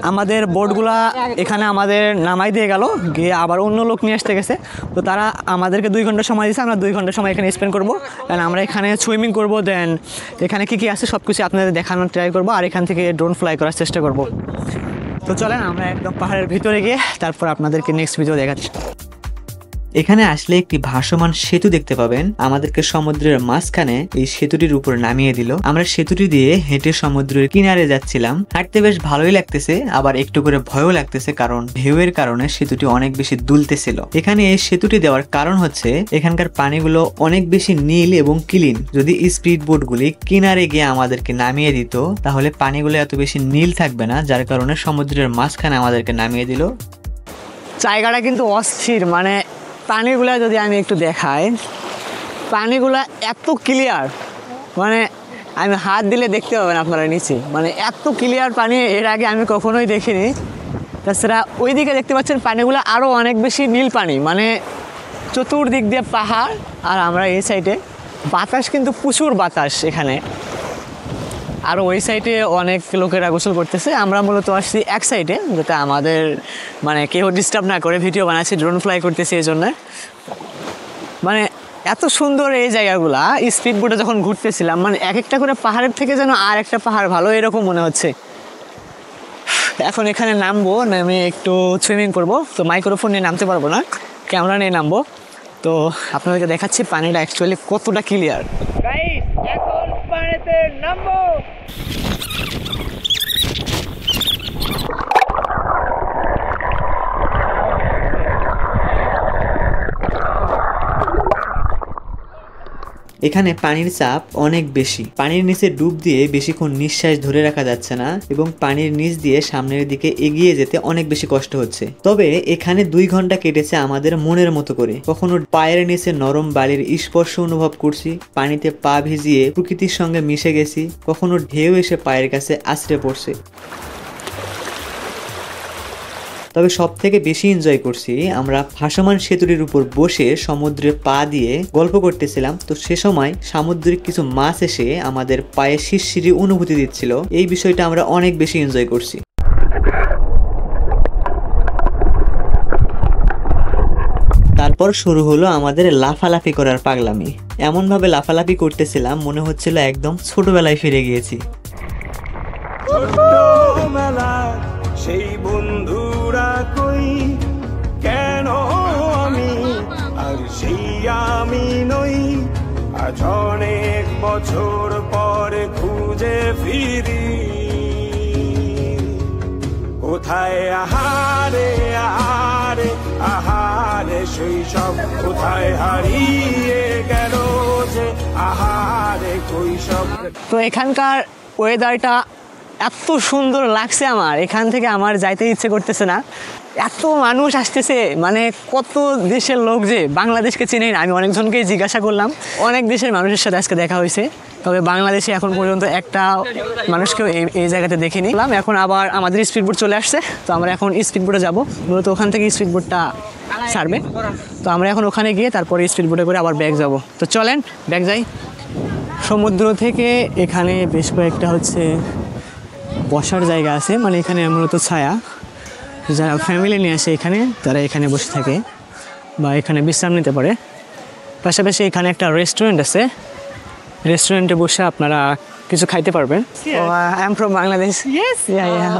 S2: আমাদের বোটগুলা এখানে আমাদের নামাই দিয়ে গেল, গিয়ে আবার অন্য লোক নিয়ে আসতে গেছে। তো তারা আমাদেরকে 2 ঘন্টা সময় দিছে, আমরা 2 ঘন্টা সময় এখানে স্পেন্ড করবো। কারণ আমরা এখানে সুইমিং করবো, দেন এখানে কী কী আছে সব কিছু আপনাদের দেখানোর ট্রাই করবো, আর এখান থেকে ড্রোন ফ্লাই করার চেষ্টা করবো। তো চলেন আমরা একদম পাহাড়ের ভিতরে গিয়ে তারপর আপনাদেরকে নেক্সট ভিডিও দেখাচ্ছি।
S1: এখানে আসলে একটি ভাসমান সেতু দেখতে পাবেন। আমাদেরকে সমুদ্রের মাঝখানে এই সেতুটির উপর নামিয়ে দিল। আমরা সেতুটি দিয়ে হেঁটে সমুদ্রের কিনারে যাচ্ছিলাম। হাঁটতে বেশ ভালোই লাগতেছে, আবার একটু করে ভয়ও লাগতেছে, কারণ ঢেউয়ের কারণে সেতুটি অনেক বেশি দুলতেছিল। এখানে এই সেতুটি দেওয়ার কারণ হচ্ছে এখানকার পানিগুলো অনেক বেশি নীল এবং ক্লিন। যদি স্পিড বোটগুলি কিনারে গিয়ে আমাদেরকে নামিয়ে দিত, তাহলে পানিগুলো এত বেশি নীল থাকবে না, যার কারণে সমুদ্রের মাঝখানে আমাদেরকে নামিয়ে দিল।
S2: জায়গাটা কিন্তু অস্থির, মানে পানিগুলা যদি আমি একটু দেখাই, পানিগুলা এত ক্লিয়ার, মানে আমি হাত দিলে দেখতে পাবেন আপনারা নিচে, মানে এত ক্লিয়ার পানি এর আগে আমি কখনোই দেখিনি। তাছাড়া ওই দিকে দেখতে পাচ্ছেন পানিগুলো আরও অনেক বেশি নীল পানি, মানে চতুর্দিক দিয়ে পাহাড়, আর আমরা এই সাইডে বাতাস, কিন্তু প্রচুর বাতাস এখানে। আর ওই সাইডে অনেক লোকেরা গোসল করতেছে। আমরা মূলত আসছি এক সাইডে, যাতে আমাদের মানে কেউ ডিস্টার্ব না করে, ভিডিও বানাচ্ছি, ড্রোন ফ্লাই করতেছি এই জন্য। মানে এত সুন্দর এই জায়গাগুলা, স্পিড বোটে যখন ঘুরতেছিলাম, মানে এক একটা করে পাহাড়ের থেকে যেন আর একটা পাহাড় ভালো এরকম মনে হচ্ছে। এখন এখানে নামবো, নেমে একটু সুইমিং করব। তো মাইক্রোফোন নিয়ে নামতে পারবো না, ক্যামেরা নিয়ে নামবো। তো আপনাদেরকে দেখাচ্ছি পানিটা অ্যাকচুয়ালি কতটা ক্লিয়ার। এখন পানিতে নামবো।
S1: এখানে পানির চাপ অনেক বেশি। পানির নিচে ডুব দিয়ে বেশিক্ষণ নিঃশ্বাস ধরে রাখা যাচ্ছে না, এবং পানির নিচ দিয়ে সামনের দিকে এগিয়ে যেতে অনেক বেশি কষ্ট হচ্ছে। তবে এখানে 2 ঘন্টা কেটেছে আমাদের মনের মতো করে। কখনো পায়ের নিচে নরম বালির স্পর্শ অনুভব করছি, পানিতে পা ভিজিয়ে প্রকৃতির সঙ্গে মিশে গেছি, কখনো ঢেউ এসে পায়ের কাছে আছড়ে পড়ছে। তবে সব থেকে বেশি এনজয় করছি আমরা ভাসমান সেতুটির উপর বসে সমুদ্রে পা দিয়ে গল্প করতেছিলাম। তো সে সময় সামুদ্রিক কিছু মাছ এসে আমাদের পায়ে শিরশিরি অনুভূতি দিচ্ছিল। এই বিষয়টা আমরা অনেক বেশি এনজয় করছি। তারপর শুরু হলো আমাদের লাফালাফি করার পাগলামি। এমনভাবে লাফালাফি করতেছিলাম মনে হচ্ছিল একদম ছোটবেলায় ফিরে গিয়েছি।
S8: সেই বন্ধুরা কই, কেন আমি আর সেই আমি নই, আজ অনেক বছর পরে খুঁজে ফিরি। কোথায় আহারে আহারে আহারে সেই সব, কোথায় হারিয়ে গেল যে আহারে কৈশব।
S2: তো এখানকার ওয়েদারটা এত সুন্দর লাগছে, আমার এখান থেকে আমার যাইতে ইচ্ছে করতেছে না। এত মানুষ আসতেছে, মানে কত দেশের লোক যে বাংলাদেশকে চিনে না। আমি অনেকজনকেই জিজ্ঞাসা করলাম, অনেক দেশের মানুষের সাথে আজকে দেখা হয়েছে, তবে বাংলাদেশে এখন পর্যন্ত একটা মানুষকেও এই জায়গাতে দেখিনি। এখন আবার আমাদের স্পিডবোট চলে আসছে, তো আমরা এখন স্পিডবোটে যাব। মূলত ওখান থেকে স্পিডবোটটা ছাড়বে, তো আমরা এখন ওখানে গিয়ে তারপরে স্পিডবোটে করে আবার ব্যাগ যাব। তো চলেন ব্যাগ যাই। সমুদ্র থেকে এখানে বেশ কয়েকটা হচ্ছে বসার জায়গা আছে, মানে এখানে মূলত ছায়া, যারা ফ্যামিলি নিয়ে আসে এখানে তারা এখানে বসে থাকে বা এখানে বিশ্রাম নিতে পারে। পাশাপাশি এখানে একটা রেস্টুরেন্ট আছে, রেস্টুরেন্টে বসে আপনারা কিছু খাইতে পারবেন। I am from Bangladesh.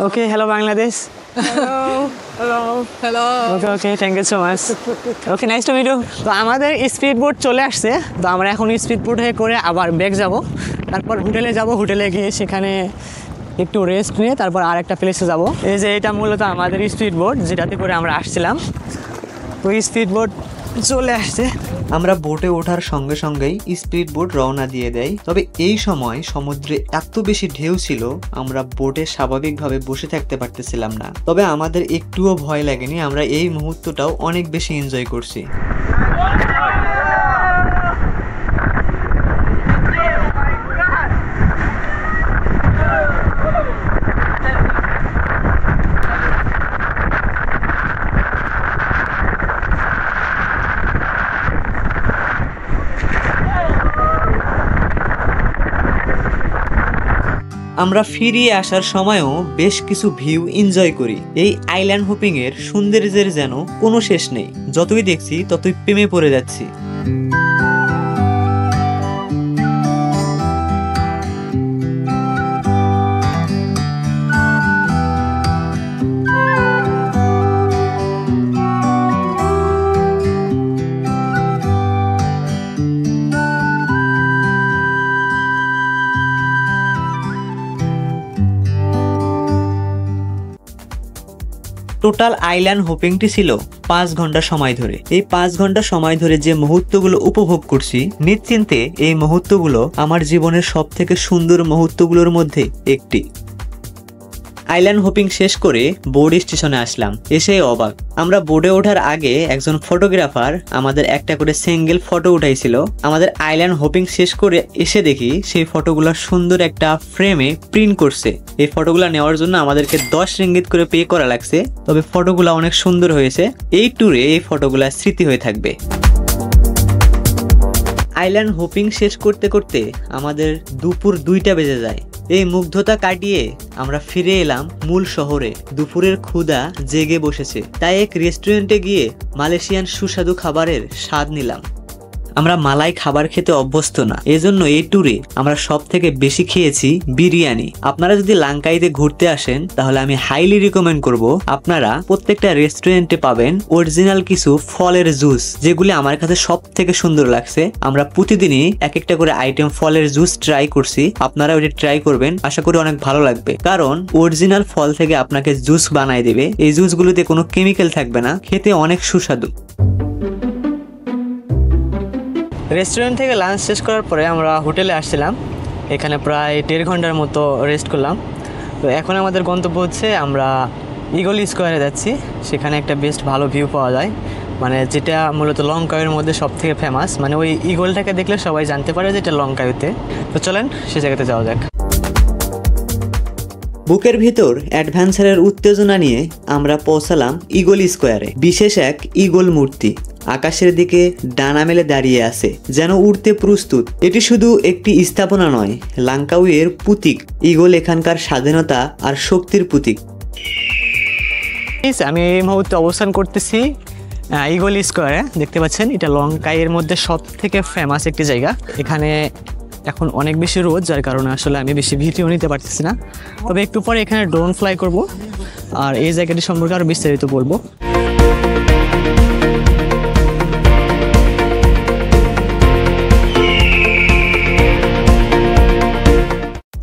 S2: Okay, hello Bangladesh. Okay, thank you so much. Okay, nice to meet you. তো আমাদের স্পিড বোট চলে আসছে, তো আমরা এখন স্পিড বোটে করে আবার ব্যাক যাব, তারপর হোটেলে যাব। হোটেলে গিয়ে সেখানে একটু রেস্ট নিয়ে তারপর আর একটা প্লেসে যাব। এই যে এটা মূলত আমাদের স্পিড বোট, যেটাতে করে আমরা আসছিলাম। তো স্পিড বোট চলে আসছে,
S1: আমরা বোটে ওঠার সঙ্গে সঙ্গেই স্পিড বোট রওনা দিয়ে দেয়। তবে এই সময় সমুদ্রে এত বেশি ঢেউ ছিল আমরা বোটে স্বাভাবিকভাবে বসে থাকতে পারতেছিলাম না। তবে আমাদের একটুও ভয় লাগেনি, আমরা এই মুহূর্তটাও অনেক বেশি এনজয় করছি। আমরা ফিরিয়ে আসার সময়ও বেশ কিছু ভিউ এনজয় করি। এই আইল্যান্ড হপিং এর সৌন্দর্যের যেন কোনো শেষ নেই, যতই দেখছি ততই প্রেমে পড়ে যাচ্ছি। টোটাল আইল্যান্ড হোপিংটি ছিল 5 ঘন্টা সময় ধরে। এই 5 ঘন্টা সময় ধরে যে মুহূর্তগুলো উপভোগ করছি, নিশ্চিন্তে এই মুহূর্তগুলো আমার জীবনের সবথেকে সুন্দর মুহূর্তগুলোর মধ্যে একটি। আইল্যান্ড হোপিং শেষ করে বোর্ড স্টেশনে আসলাম, এসে অবাক। আমরা বোর্ডে ওঠার আগে একজন ফটোগ্রাফার আমাদের একটা করে সিঙ্গেল ফটো উঠাইছিল। আমাদের আইল্যান্ড হোপিং শেষ করে এসে দেখি সেই ফটোগুলো সুন্দর একটা ফ্রেমে প্রিন্ট করছে। এই ফটোগুলো নেওয়ার জন্য আমাদেরকে 10 রিঙ্গিত করে পে করা লাগছে, তবে ফটোগুলো অনেক সুন্দর হয়েছে। এই ট্যুরে এই ফটোগুলো স্মৃতি হয়ে থাকবে। আইল্যান্ড হোপিং শেষ করতে করতে আমাদের দুপুর 2টা বেজে যায়। এই মুগ্ধতা কাটিয়ে আমরা ফিরে এলাম মূল শহরে। দুপুরের ক্ষুধা জেগে বসেছে, তাই এক রেস্টুরেন্টে গিয়ে মালয়েশিয়ান সুস্বাদু খাবারের স্বাদ নিলাম। আমরা মালাই খাবার খেতে অভ্যস্ত না, এজন্য এই ট্যুরে আমরা সব থেকে বেশি খেয়েছি বিরিয়ানি। আপনারা যদি লাঙ্কাইতে ঘুরতে আসেন তাহলে আমি হাইলি রিকমেন্ড করব, আপনারা প্রত্যেকটা রেস্টুরেন্টে পাবেন অরিজিনাল কিছু ফলের জুস, যেগুলি আমার কাছে সব থেকে সুন্দর লাগছে। আমরা প্রতিদিনই এক একটা করে আইটেম ফলের জুস ট্রাই করছি, আপনারা ওটা ট্রাই করবেন, আশা করি অনেক ভালো লাগবে। কারণ অরিজিনাল ফল থেকে আপনাকে জুস বানাই দেবে, এই জুসগুলোতে কোনো কেমিক্যাল থাকবে না, খেতে অনেক সুস্বাদু। রেস্টুরেন্ট থেকে লাঞ্চ শেষ করার পরে আমরা হোটেলে আসছিলাম। এখানে প্রায় 1.5 ঘন্টার মতো রেস্ট করলাম। তো এখন আমাদের গন্তব্য হচ্ছে আমরা ইগল স্কোয়ারে যাচ্ছি। সেখানে একটা বেস্ট ভালো ভিউ পাওয়া যায়, মানে যেটা মূলত লংকাউয়ের মধ্যে সব থেকে ফেমাস। মানে ওই ইগলটাকে দেখলে সবাই জানতে পারে যে এটা লংকাউতে। তো চলেন সে জায়গাতে যাওয়া যাক। বুকের ভিতর অ্যাডভেঞ্চারের উত্তেজনা নিয়ে আমরা পৌঁছালাম ইগল স্কোয়ারে। বিশেষ এক ইগল মূর্তি আকাশের দিকে ডানা মেলে দাঁড়িয়ে আছে, যেন উড়তে প্রস্তুত। এটি শুধু একটি স্থাপনা নয়, লাঙ্কাউয়ের প্রতীক। ইগল এখানকার স্বাধীনতা আর শক্তির প্রতীক।
S2: আমি এই মুহূর্তে অবস্থান করতেছি ইগল স্কোয়ারে। দেখতে পাচ্ছেন এটা লংকাইয়ের মধ্যে সব থেকে ফেমাস একটি জায়গা। এখানে এখন অনেক বেশি রোদ, যার কারণে আসলে আমি বেশি ভিডিও নিতে পারতেছি না। তবে একটু পরে এখানে ড্রোন ফ্লাই করব আর এই জায়গাটি সম্পর্কে আরও বিস্তারিত বলবো।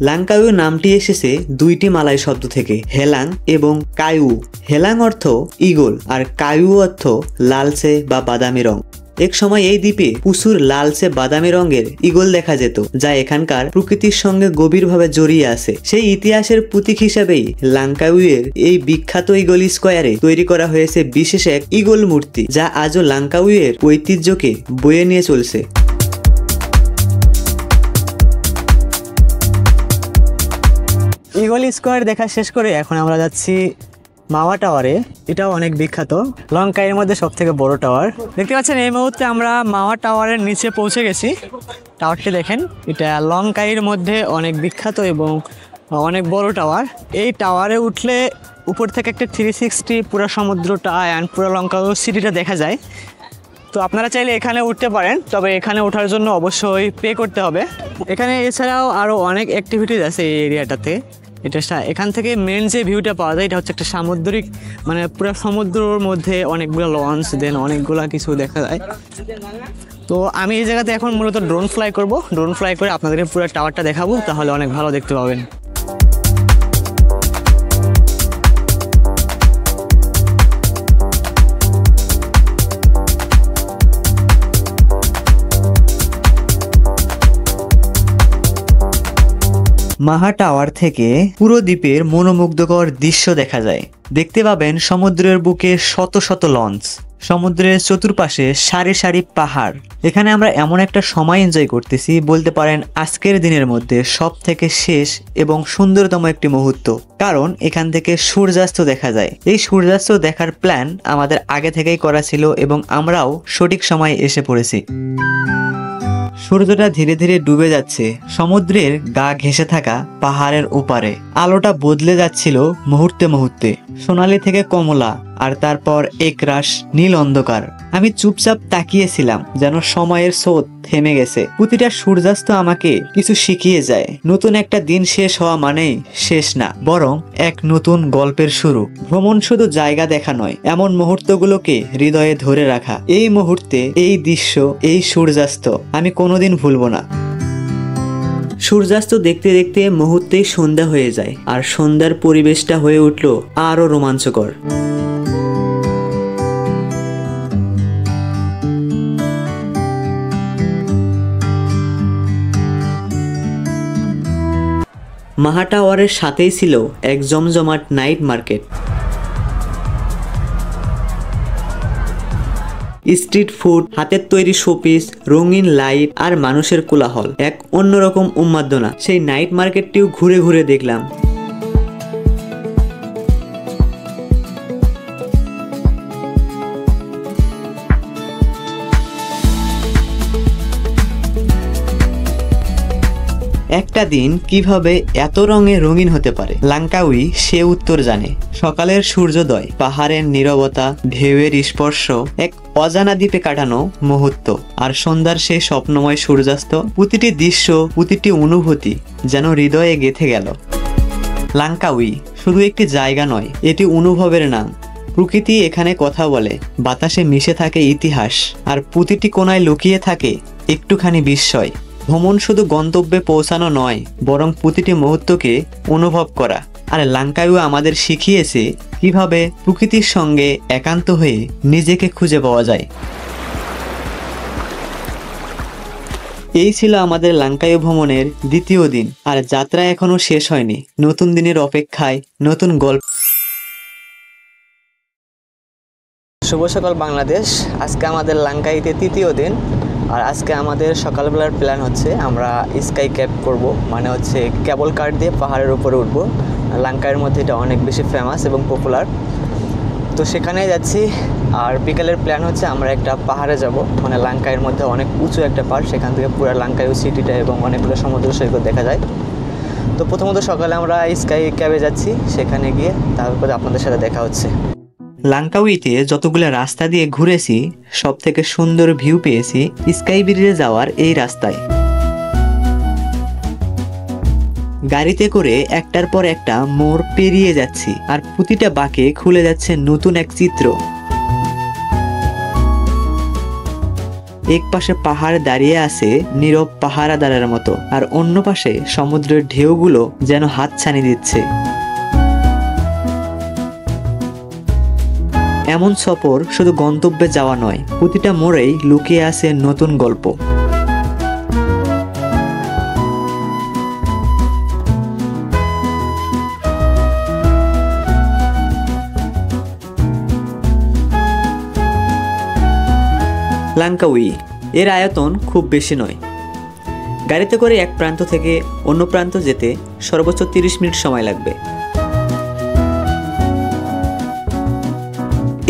S1: লাঙ্কাউ নামটি এসেছে 2টি মালয় শব্দ থেকে, হেলাং এবং কায়ু। হেলাং অর্থ ইগল আর কায়ু অর্থ লালচে বা বাদামি রং। এক সময় এই দ্বীপে প্রচুর লালচে বাদামি রঙের ইগল দেখা যেত, যা এখানকার প্রকৃতির সঙ্গে গভীরভাবে জড়িয়ে আছে। সেই ইতিহাসের প্রতীক হিসাবেই লাঙ্কাউয়ের এই বিখ্যাত ইগল স্কোয়ারে তৈরি করা হয়েছে বিশেষ এক ইগল মূর্তি, যা আজও লাঙ্কাউয়ের ঐতিহ্যকে বয়ে নিয়ে চলছে।
S2: ইগল স্কোয়ার দেখা শেষ করে এখন আমরা যাচ্ছি মাওয়া টাওয়ারে। এটাও অনেক বিখ্যাত, লংকাইয়ের মধ্যে সব থেকে বড় টাওয়ার। দেখতে পাচ্ছেন এই মুহূর্তে আমরা মাওয়া টাওয়ারের নিচে পৌঁছে গেছি। টাওয়ারটি দেখেন, এটা লংকাইয়ের মধ্যে অনেক বিখ্যাত এবং অনেক বড় টাওয়ার। এই টাওয়ারে উঠলে উপর থেকে একটা 360 পুরো সমুদ্রটা অ্যান্ড পুরো লঙ্কা সিটিটা দেখা যায়। তো আপনারা চাইলে এখানে উঠতে পারেন, তবে এখানে ওঠার জন্য অবশ্যই পে করতে হবে। এখানে এছাড়াও আরও অনেক অ্যাক্টিভিটিস আছে এই এরিয়াটাতে। এটা এখান থেকে মেন যে ভিউটা পাওয়া যায় এটা হচ্ছে একটা সামুদ্রিক, মানে পুরো সমুদ্রের মধ্যে অনেকগুলো লঞ্চ, দেন অনেকগুলো কিছু দেখা যায়। তো আমি এই জায়গাতে এখন মূলত ড্রোন ফ্লাই করব। ড্রোন ফ্লাই করে আপনাদেরকে পুরো টাওয়ারটা দেখাবো, তাহলে অনেক ভালো দেখতে পাবেন।
S1: মাহা টাওয়ার থেকে পুরো দ্বীপের মনোমুগ্ধকর দৃশ্য দেখা যায়। দেখতে পাবেন সমুদ্রের বুকে শত শত লঞ্চ, সমুদ্রের চতুর্পাশে সারি সারি পাহাড়। এখানে আমরা এমন একটা সময় এনজয় করতেছি, বলতে পারেন আজকের দিনের মধ্যে সব থেকে শেষ এবং সুন্দরতম একটি মুহূর্ত, কারণ এখান থেকে সূর্যাস্ত দেখা যায়। এই সূর্যাস্ত দেখার প্ল্যান আমাদের আগে থেকেই করা ছিল এবং আমরাও সঠিক সময়ে এসে পড়েছি। সূর্যটা ধীরে ধীরে ডুবে যাচ্ছে সমুদ্রের গা ঘেঁষে থাকা পাহাড়ের ওপারে। আলোটা বদলে যাচ্ছিল মুহূর্তে মুহূর্তে, সোনালি থেকে কমলা আর তারপর একরাশ নীল অন্ধকার। আমি চুপচাপ তাকিয়েছিলাম, যেন সময়ের স্রোত থেমে গেছে। প্রতিটা সূর্যাস্ত আমাকে কিছু শিখিয়ে যায়। নতুন একটা দিন শেষ হওয়া মানেই শেষ না, বরং এক নতুন গল্পের শুরু। ভ্রমণ শুধু জায়গা দেখা নয়, এমন মুহূর্তগুলোকে হৃদয়ে ধরে রাখা। এই মুহূর্তে, এই দৃশ্য, এই সূর্যাস্ত আমি কোনোদিন ভুলবো না। সূর্যাস্ত দেখতে দেখতে মুহূর্তেই সন্ধ্যা হয়ে যায়, আর সন্ধ্যার পরিবেশটা হয়ে উঠল আরো রোমাঞ্চকর। মাহা টাওয়ারের সাথেই ছিল এক জমজমাট নাইট মার্কেট। স্ট্রিট ফুড, হাতের তৈরি শোপিস, রঙিন লাইট আর মানুষের কোলাহল, এক অন্যরকম উন্মাদনা। সেই নাইট মার্কেটটিও ঘুরে ঘুরে দেখলাম। একটা দিন কিভাবে এত রঙে রঙিন হতে পারে, লাঙ্কাউই সে উত্তর জানে। সকালের সূর্যোদয়, পাহাড়ের নীরবতা, ঢেউয়ের স্পর্শ, এক অজানা দ্বীপে কাটানো মুহূর্ত, আর সন্ধ্যার সেই স্বপ্নময় সূর্যাস্ত, প্রতিটি দৃশ্য, প্রতিটি অনুভূতি যেন হৃদয়ে গেঁথে গেল। লাঙ্কাউই শুধু একটি জায়গা নয়, এটি অনুভবের নাম। প্রকৃতি এখানে কথা বলে, বাতাসে মিশে থাকে ইতিহাস, আর প্রতিটি কোণায় লুকিয়ে থাকে একটুখানি বিস্ময়। ভ্রমণ শুধু গন্তব্যে পৌঁছানো নয়, বরং প্রতিটি মুহূর্তকে অনুভব করা। আর লাঙ্কাউই আমাদের শিখিয়েছে কিভাবে প্রকৃতির সঙ্গে একান্ত হয়ে নিজেকে খুঁজে পাওয়া যায়। এই ছিল আমাদের লাঙ্কাউই ভ্রমণের দ্বিতীয় দিন, আর যাত্রা এখনো শেষ হয়নি। নতুন দিনের অপেক্ষায় নতুন গল্প। শুভ সকাল বাংলাদেশ। আজকে আমাদের লাঙ্কাউইতে তৃতীয় দিন, আর আজকে আমাদের সকালবেলার প্ল্যান হচ্ছে আমরা স্কাই ক্যাব করব, মানে হচ্ছে কেবল কার দিয়ে পাহাড়ের উপরে উঠবো। লাঙ্কাউইয়ের মধ্যে এটা অনেক বেশি ফেমাস এবং পপুলার, তো সেখানে যাচ্ছি। আর বিকালের প্ল্যান হচ্ছে আমরা একটা পাহাড়ে যাব, মানে লাঙ্কাউইয়ের মধ্যে অনেক উঁচু একটা পাহাড়, সেখান থেকে পুরো লাঙ্কাউই সিটিটা এবং অনেকগুলো সমুদ্র সৈকত দেখা যায়। তো প্রথমত সকালে আমরা স্কাই ক্যাবে যাচ্ছি, সেখানে গিয়ে তারপরে আপনাদের সাথে দেখা হচ্ছে। লাঙ্কাউইতে যতগুলো রাস্তা দিয়ে ঘুরেছি, সব থেকে সুন্দর ভিউ পেয়েছি স্কাই ব্রিজে যাওয়ার এই রাস্তায়। গাড়িতে করে একটার পর একটা মোড় পেরিয়ে যাচ্ছি, আর প্রতিটা বাঁকে খুলে যাচ্ছে নতুন এক চিত্র। এক পাশে পাহাড় দাঁড়িয়ে আছে নীরব পাহারাদারের মতো, আর অন্য পাশে সমুদ্রের ঢেউগুলো যেন হাতছানি দিচ্ছে। এমন সফর শুধু গন্তব্যে যাওয়া নয়, প্রতিটা মোড়েই লুকিয়ে আছে নতুন গল্প। লাঙ্কাউই এর আয়তন খুব বেশি নয়। গাড়িতে করে এক প্রান্ত থেকে অন্য প্রান্ত যেতে সর্বোচ্চ 30 মিনিট সময় লাগবে।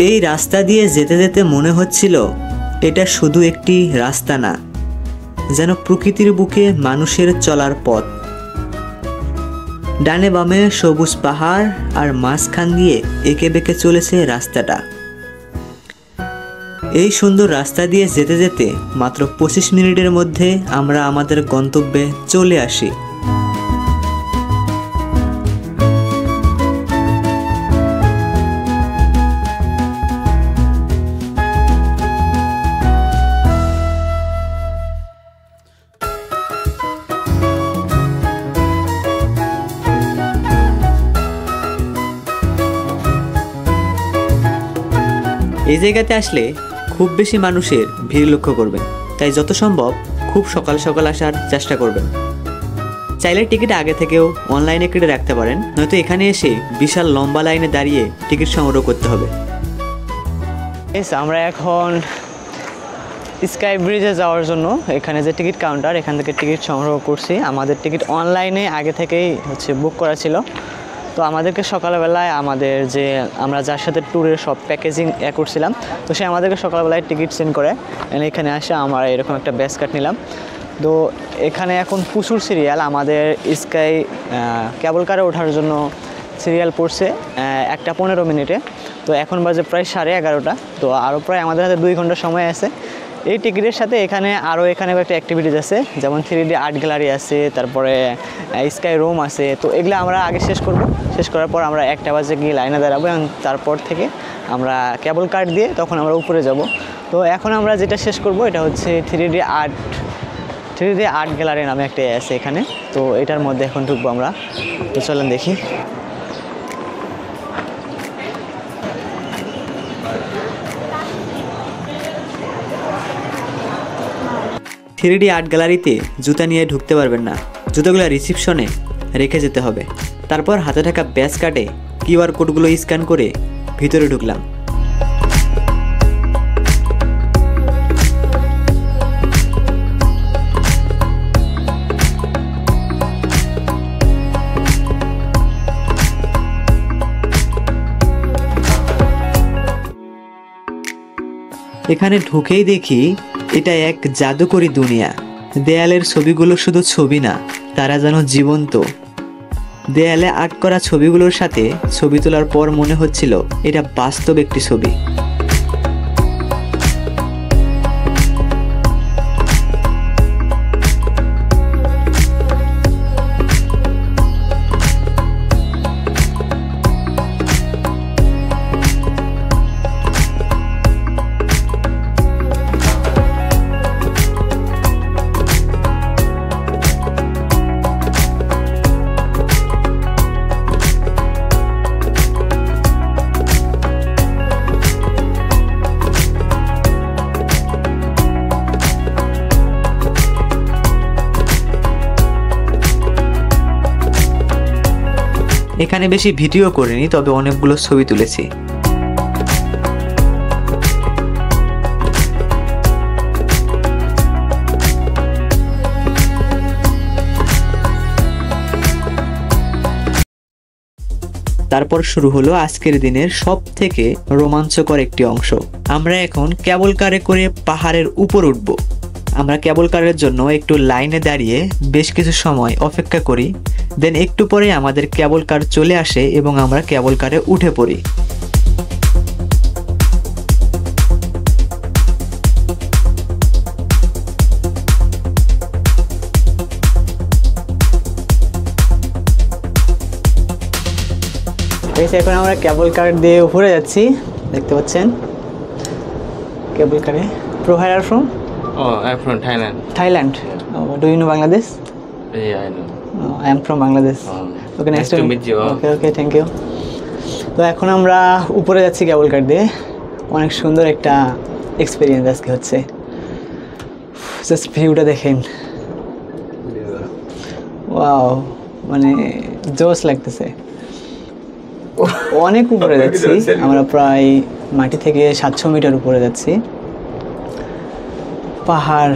S1: এই রাস্তা দিয়ে যেতে যেতে মনে হচ্ছিল এটা শুধু একটি রাস্তা না, যেন প্রকৃতির বুকে মানুষের চলার পথ। ডানে বামে সবুজ পাহাড়, আর মাঝখান দিয়ে এঁকে বেঁকে চলেছে রাস্তাটা। এই সুন্দর রাস্তা দিয়ে যেতে যেতে মাত্র 25 মিনিটের মধ্যে আমরা আমাদের গন্তব্যে চলে আসি। এই জায়গাতে আসলে খুব বেশি মানুষের ভিড় লক্ষ্য করবেন, তাই যত সম্ভব খুব সকাল সকাল আসার চেষ্টা করবেন। চাইলে টিকিট আগে থেকেও অনলাইনে কেটে রাখতে পারেন, নয়তো এখানে এসে বিশাল লম্বা লাইনে দাঁড়িয়ে টিকিট সংগ্রহ করতে হবে।
S2: আমরা এখন স্কাই ব্রিজে যাওয়ার জন্য এখানে যে টিকিট কাউন্টার, এখান থেকে টিকিট সংগ্রহ করছি। আমাদের টিকিট অনলাইনে আগে থেকেই বুক করা ছিল। তো আমাদেরকে সকালবেলায় আমাদের যে আমরা যার সাথে ট্যুরের সব প্যাকেজিং করছিলাম, তো সে আমাদেরকে সকালবেলায় টিকিট সেন্ড করে। এখানে আসে আমরা এরকম একটা ব্যাস কার্ড নিলাম। তো এখানে এখন প্রচুর সিরিয়াল, আমাদের স্কাই কেবল কারে ওঠার জন্য সিরিয়াল পড়ছে 1টা 15 মিনিটে। তো এখন বাজে প্রায় 11:30। তো আরও প্রায় আমাদের হাতে 2 ঘন্টা সময় আছে। এই টিকিটের সাথে এখানে একটা অ্যাক্টিভিটিস আছে, যেমন 3D আর্ট গ্যালারি আছে, তারপরে স্কাই রুম আছে। তো এগুলো আমরা আগে শেষ করব। শেষ করার পর আমরা 1টা বাজে গিয়ে লাইনে দাঁড়াবো এবং তারপর থেকে আমরা কেবল কার দিয়ে তখন আমরা উপরে যাব। তো এখন আমরা যেটা শেষ করব এটা হচ্ছে 3D আর্ট গ্যালারি নামে একটা আছে এখানে। তো এটার মধ্যে এখন ঢুকবো আমরা। তো চলেন দেখি।
S1: 3D আর্ট গ্যালারিতে জুতা নিয়ে ঢুকতে পারবেন না, জুতোগুলো রিসিপশনে রেখে যেতে হবে। তারপর হাতে থাকা ব্যাস কার্ডে QR কোডগুলো স্ক্যান করে ভিতরে ঢুকলাম। এখানে ঢুকেই দেখি এটা এক জাদুকরী দুনিয়া। দেয়ালের ছবিগুলো শুধু ছবি না, তারা যেন জীবন্ত। দেয়ালে আর্ট করা ছবিগুলোর সাথে ছবি তোলার পর মনে হচ্ছিল এটা বাস্তব একটি ছবি। এখানে বেশি ভিডিও করিনি, তবে অনেকগুলো ছবি তুলেছি। তারপর শুরু হলো আজকের দিনের সবথেকে রোমাঞ্চকর একটি অংশ। আমরা এখন কেবল কারে করে পাহাড়ের উপর উঠব। আমরা কেবল কারের জন্য একটু লাইনে দাঁড়িয়ে বেশ কিছু সময় অপেক্ষা করি। দেন একটু পরে আমাদের কেবল কার চলে আসে এবং আমরা কেবল কারে উঠে পড়ি।
S2: এখন আমরা কেবল কার দিয়ে উপরে যাচ্ছি, দেখতে পাচ্ছেন কেবল কারে। Where are you from?
S5: Oh, I'm from Thailand.
S2: Thailand.
S5: Yeah.
S2: Oh, do you know Bangladesh?
S5: Yeah, I know.
S2: Oh, I am from Bangladesh. Okay,
S5: nice to meet you.
S2: Okay, thank you. তো এখন আমরা উপরে যাচ্ছি কেবল কার দিয়ে। অনেক সুন্দর একটা এক্সপেরিয়েন্স আজকে হচ্ছে। জাস্ট ভিউটা দেখেন, ওয়াও, মানে জোস লাগতেছে। অনেক উপরে যাচ্ছি আমরা, প্রায় মাটি থেকে 700 মিটার উপরে যাচ্ছি। পাহাড়,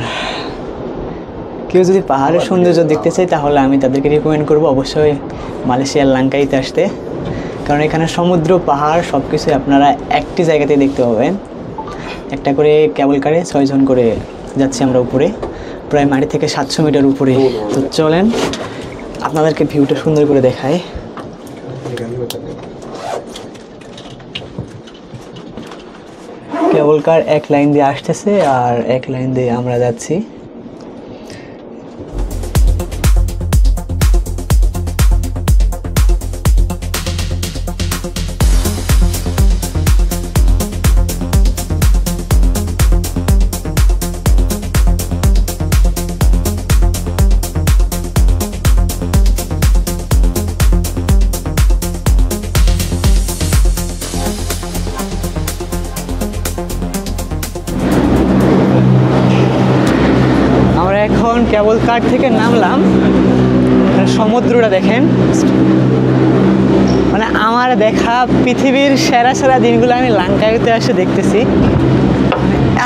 S2: কেউ যদি পাহাড়ের সৌন্দর্য দেখতে চায় তাহলে আমি তাদেরকে রিকমেন্ড করবো অবশ্যই মালয়েশিয়ার লাঙ্কাইতে আসতে, কারণ এখানে সমুদ্র, পাহাড় সব কিছুই আপনারা একটি জায়গাতেই দেখতে পাবেন। একটা করে কেবল কারে 6 জন করে যাচ্ছি আমরা উপরে, প্রায় মাটি থেকে 700 মিটার উপরে। তো চলেন আপনাদেরকে ভিউটা সুন্দর করে দেখায়। কেবল কার এক লাইন দিয়ে আসতেছে আর এক লাইন দিয়ে আমরা যাচ্ছি। কেবল কার থেকে নামলাম, মানে সমুদ্রটা দেখেন, মানে আমার দেখা পৃথিবীর সেরা সেরা দিনগুলো আমি লাঙ্কাইতে এসে দেখতেছি।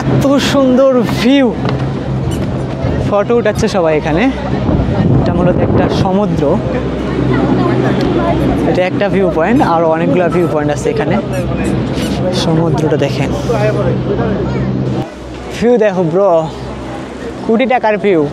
S2: এত সুন্দর ভিউ, ফটো উঠাচ্ছে সবাই এখানে। এটা মূলত একটা সমুদ্র, এটা একটা ভিউ পয়েন্ট, আরো অনেকগুলো ভিউ পয়েন্ট আছে এখানে। সমুদ্রটা দেখেন, ভিউ দেখো ব্রো, কোটি টাকার ভিউ।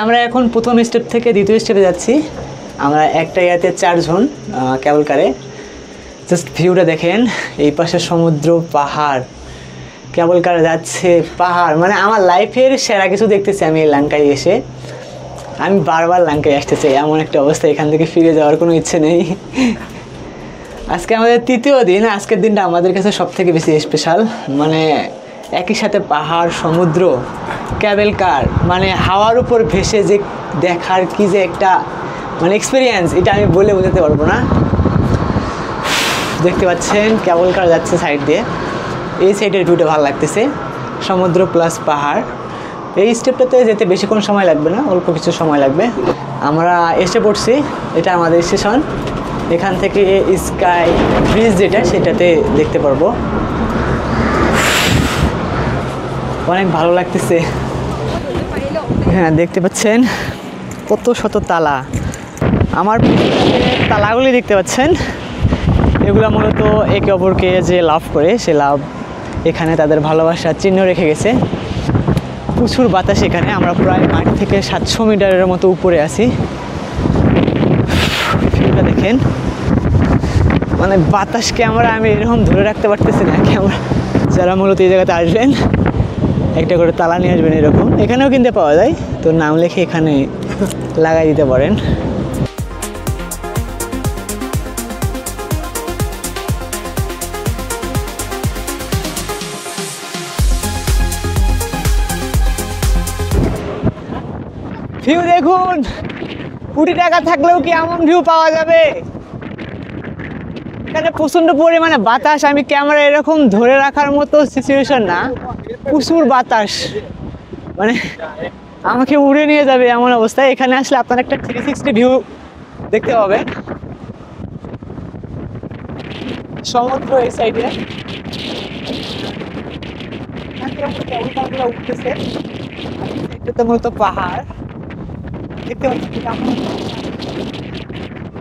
S2: আমরা এখন প্রথম স্টেপ থেকে দ্বিতীয় স্টেপে যাচ্ছি। আমরা একটা ইয়াতে 4 জন কেবল কারে। জাস্ট ভিউটা দেখেন, এই পাশে সমুদ্র, পাহাড়, কেবল কারে যাচ্ছে পাহাড়। মানে আমার লাইফের সেরা কিছু দেখতেছি আমি এই লাঙ্কাই এসে। আমি বারবার লাঙ্কাই আসতে চাই, এমন একটা অবস্থা, এখান থেকে ফিরে যাওয়ার কোনো ইচ্ছে নেই। আজকে আমাদের তৃতীয় দিন। আজকের দিনটা আমাদের কাছে সব থেকে বেশি স্পেশাল। মানে একই সাথে পাহাড়, সমুদ্র, ক্যাবেল কার, মানে হাওয়ার উপর ভেসে যে দেখার কি যে একটা মানে এক্সপিরিয়েন্স, এটা আমি বলে বোঝাতে পারবো না। দেখতে পাচ্ছেন ক্যাবেল কার যাচ্ছে সাইড দিয়ে, এই সাইডের ভিউটা ভালো লাগতেছে, সমুদ্র প্লাস পাহাড়। এই স্টেপটাতে যেতে বেশিক্ষণ সময় লাগবে না, অল্প কিছু সময় লাগবে। আমরা এসে পড়ছি, এটা আমাদের স্টেশন। এখান থেকে স্কাই ব্রিজ যেটা, সেটাতে দেখতে পারবো। অনেক ভালো লাগতেছে। হ্যাঁ, দেখতে পাচ্ছেন কত শত তালা। আমার তালাগুলি দেখতে পাচ্ছেন, এগুলো মূলত একে অপরকে যে লাভ করে, সে লাভ এখানে তাদের ভালোবাসার চিহ্ন রেখে গেছে। প্রচুর বাতাস এখানে, আমরা প্রায় মাঠ থেকে 700 মিটারের মতো উপরে আছি। ভিউটা দেখেন, মানে বাতাস ক্যামেরা আমি এরকম ধরে রাখতে পারতেছি না। ক্যামেরা যারা মূলত এই জায়গাতে আসবেন, একটা করে তালা নিয়ে আসবেন এরকম। এখানেও কিনতে পাওয়া যায়, তো নাম লিখে এখানে লাগাই দিতে পারেন। ভিউ দেখুন, কোটি টাকা থাকলেও কি এমন ভিউ পাওয়া যাবে? এখানে প্রচন্ড পরিমাণে বাতাস, আমি ক্যামেরা এরকম ধরে রাখার মতো সিচুয়েশন না, প্রচুর বাতাস, মানে আমাকে উড়ে নিয়ে যাবে এমন অবস্থায়। এখানে আসলে আপনার একটা 360 ভিউ দেখতে পাবেন। সমুদ্র এই সাইডে উঠতেছে, এটা মূলত পাহাড় দেখতে পাচ্ছি।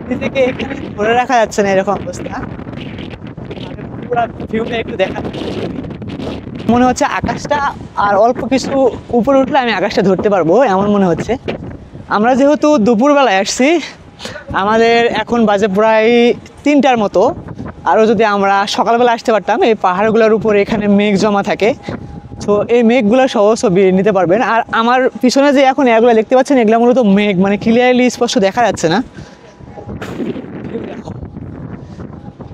S2: নিজেকে এখানে ধরে রাখা যাচ্ছে না এরকম অবস্থা। পুরো ভিউটা একটু দেখা মনে হচ্ছে আকাশটা আর অল্প কিছু উপরে উঠলে আমি আকাশটা ধরতে পারবো এমন মনে হচ্ছে। আমরা যেহেতু দুপুরবেলায় আসছি, আমাদের এখন বাজে প্রায় 3টার মতো। আরও যদি আমরা সকালবেলা আসতে পারতাম, এই পাহাড়গুলোর উপরে এখানে মেঘ জমা থাকে, তো এই মেঘগুলো সহ ছবি নিতে পারবেন। আর আমার পিছনে যে এখন এগুলো দেখতে পাচ্ছেন, এগুলো মূলত মেঘ, মানে ক্লিয়ারলি স্পষ্ট দেখা যাচ্ছে না।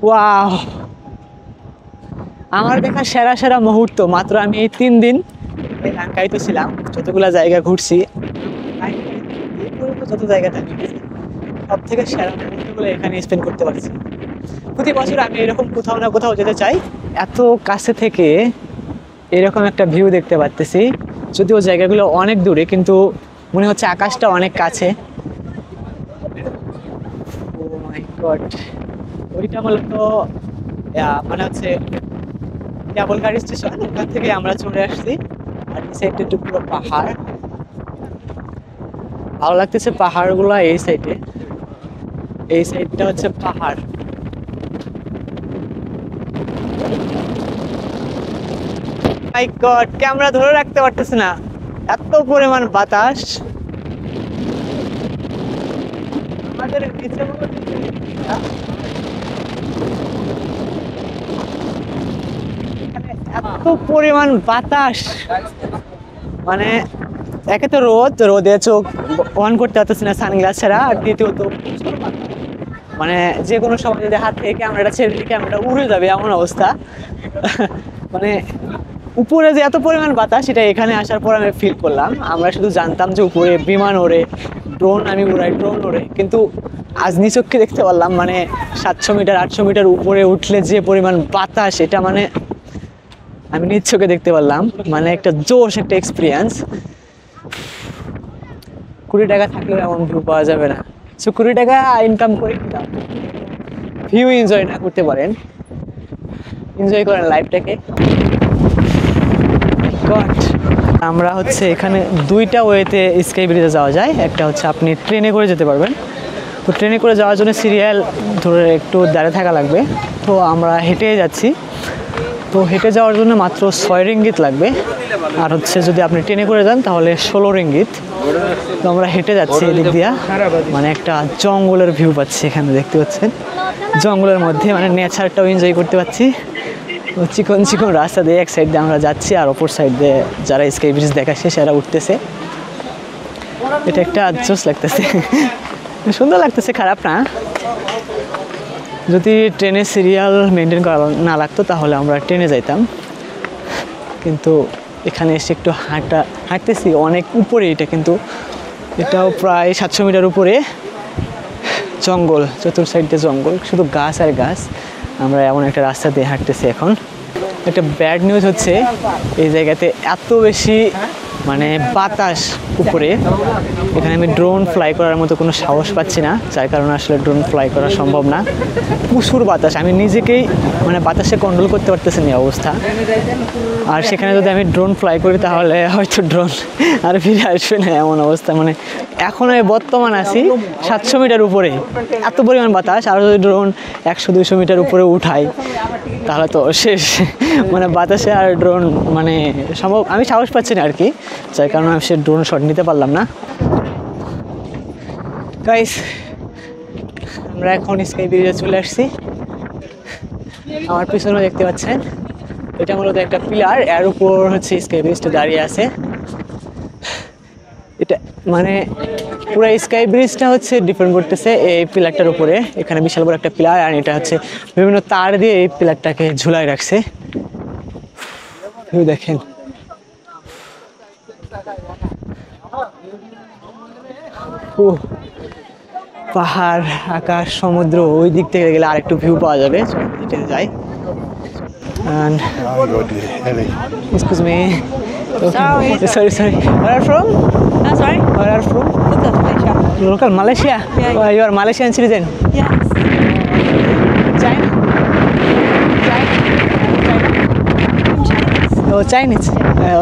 S2: ওয়াও, আমার দেখা সেরা সেরা মুহূর্ত। মাত্র আমি এই 3 দিন এই লাঙ্কাইতে ছিলাম, যতগুলো জায়গা ঘুরছি, যত জায়গা থাকি, সব থেকে সেরা মুহূর্তগুলো এখানে স্পেন্ড করতে পারছি। প্রতি বছর আমি এরকম কোথাও না কোথাও যেতে চাই। এত কাছে থেকে এরকম একটা ভিউ দেখতে পাচ্ছি, যদিও জায়গাগুলো অনেক দূরে, কিন্তু মনে হচ্ছে আকাশটা অনেক কাছে। ও মাই গড, ওইটা মূলত মানে হচ্ছে কেবল কার স্টেশন, ওখান থেকে আমরা চলে আসছি। আর এই সাইডটা একটু পুরো পাহাড়, ভালো লাগতেছে পাহাড়গুলো। এই সাইডে, এই সাইডটা হচ্ছে পাহাড়। মাই গড, ক্যামেরা ধরে রাখতে পারতেছে না, এত পরিমাণ বাতাস। আমাদের নিচে এত পরিমাণ বাতাস, মানে একে তো রোদে চোখ অন করতে পারতেছি না সানগ্লাস ছাড়া, আর দ্বিতীয়ত মানে যে কোনো সময় যদি হাত থেকে ক্যামেরাটা ছেড়ে দিই, ক্যামেরাটা উড়ে যাবে এমন অবস্থা। মানে উপরে যে এত পরিমাণ বাতাস সেটা এখানে আসার পর আমি ফিল করলাম। আমরা শুধু জানতাম যে উপরে বিমান ওড়ে, ড্রোন আমি উড়াই, ড্রোন ওড়ে, কিন্তু আজ নিচক্ষে দেখতে পারলাম মানে 700 মিটার 800 মিটার উপরে উঠলে যে পরিমাণ বাতাস, এটা মানে আমি নিজ চোখে দেখতে পারলাম। মানে একটা জোশ, একটা এক্সপিরিয়েন্স। 20 টাকা থাকলেও এমন ভিউ পাওয়া যাবে না। সো 20 টাকা ইনকাম করে ভিউ এনজয় না করতে পারেন, এনজয় করেন লাইফটাকে। আমরা হচ্ছে এখানে দুইটা ওয়েতে স্কাই ব্রিজে যাওয়া যায়। একটা হচ্ছে আপনি ট্রেনে করে যেতে পারবেন, তো ট্রেনে করে যাওয়ার জন্য সিরিয়াল ধরে একটু দাঁড়িয়ে থাকা লাগবে। তো আমরা হেঁটে যাচ্ছি, তো হেঁটে যাওয়ার জন্য মাত্র 6 রিঙ্গিত লাগবে। আর হচ্ছে যদি আপনি ট্রেনে করে যান তাহলে 16 রিঙ্গিত। তো আমরা হেঁটে যাচ্ছি এদিক দিয়া, মানে একটা জঙ্গলের ভিউ পাচ্ছি এখানে, দেখতে পাচ্ছেন জঙ্গলের মধ্যে, মানে নেচারটাও এনজয় করতে পারছি। চিকন চিকন রাস্তা দিয়ে এক সাইড দিয়ে আমরা যাচ্ছি, আর অপর সাইড দিয়ে যারা স্কাই ব্রিজ দেখাচ্ছে সেরা উঠতেছে। এটা একটা জোশ লাগতেছে, সুন্দর লাগতেছে, খারাপ না। যদি ট্রেনের সিরিয়াল মেনটেন করা না লাগতো তাহলে আমরা ট্রেনে যাইতাম, কিন্তু এখানে এসে একটু হাঁটতেছি অনেক উপরে। এটা কিন্তু এটাও প্রায় 700 মিটার উপরে, জঙ্গল, চতুর সাইডে জঙ্গল, শুধু গাছ আর গাছ। আমরা এমন একটা রাস্তা দিয়ে হাঁটতেছি এখন। একটা ব্যাড নিউজ হচ্ছে এই জায়গাতে এত বেশি মানে বাতাস উপরে, এখানে আমি ড্রোন ফ্লাই করার মতো কোনো সাহস পাচ্ছি না, যার কারণে আসলে ড্রোন ফ্লাই করা সম্ভব না। প্রচুর বাতাস, আমি নিজেকেই মানে বাতাসে কন্ট্রোল করতে পারতেছি না অবস্থা। আর সেখানে যদি আমি ড্রোন ফ্লাই করি তাহলে হয়তো ড্রোন আর ফিরে আসবে না, এমন অবস্থা। মানে এখন আমি বর্তমান আছি 700 মিটার উপরে, এত পরিমাণ বাতাস। আর যদি ড্রোন 100-200 মিটার উপরে উঠাই তাহলে তো শেষ, মানে বাতাসে আর ড্রোন মানে সম্ভব, আমি সাহস পাচ্ছি না আর কি, যার কারণে আমি সে ড্রোন শট নিতে পারলাম না। গাইস, আমরা এখন স্কাই ব্রিজে চলে আসছি। আমার পিছনে দেখতে পাচ্ছেন এটা মূলত একটা পিলার, এর উপর হচ্ছে স্কাই ব্রিজটা দাঁড়িয়ে আছে। এটা মানে পুরো স্কাই ব্রিজটা হচ্ছে ডিপেন্ড করতেছে এই পিলারটার উপরে। এখানে বিশাল বড় একটা পিলার, আর এটা হচ্ছে বিভিন্ন তার দিয়ে এই পিলারটাকে ঝুলাই রাখছে। দেখেন পাহাড়, আকাশ, সমুদ্র, ওই দিক থেকে গেলে আরেকটু ভিউ পাওয়া যাবে। এটা যাই। And excuse me. Sorry. Where are you from?
S6: Sorry?
S2: Where are you from?
S6: Local, Malaysia.
S2: Local Malaysia?
S6: Yeah.
S2: Oh, you are Malaysian citizen?
S6: Yes.
S2: China? Oh, Chinese.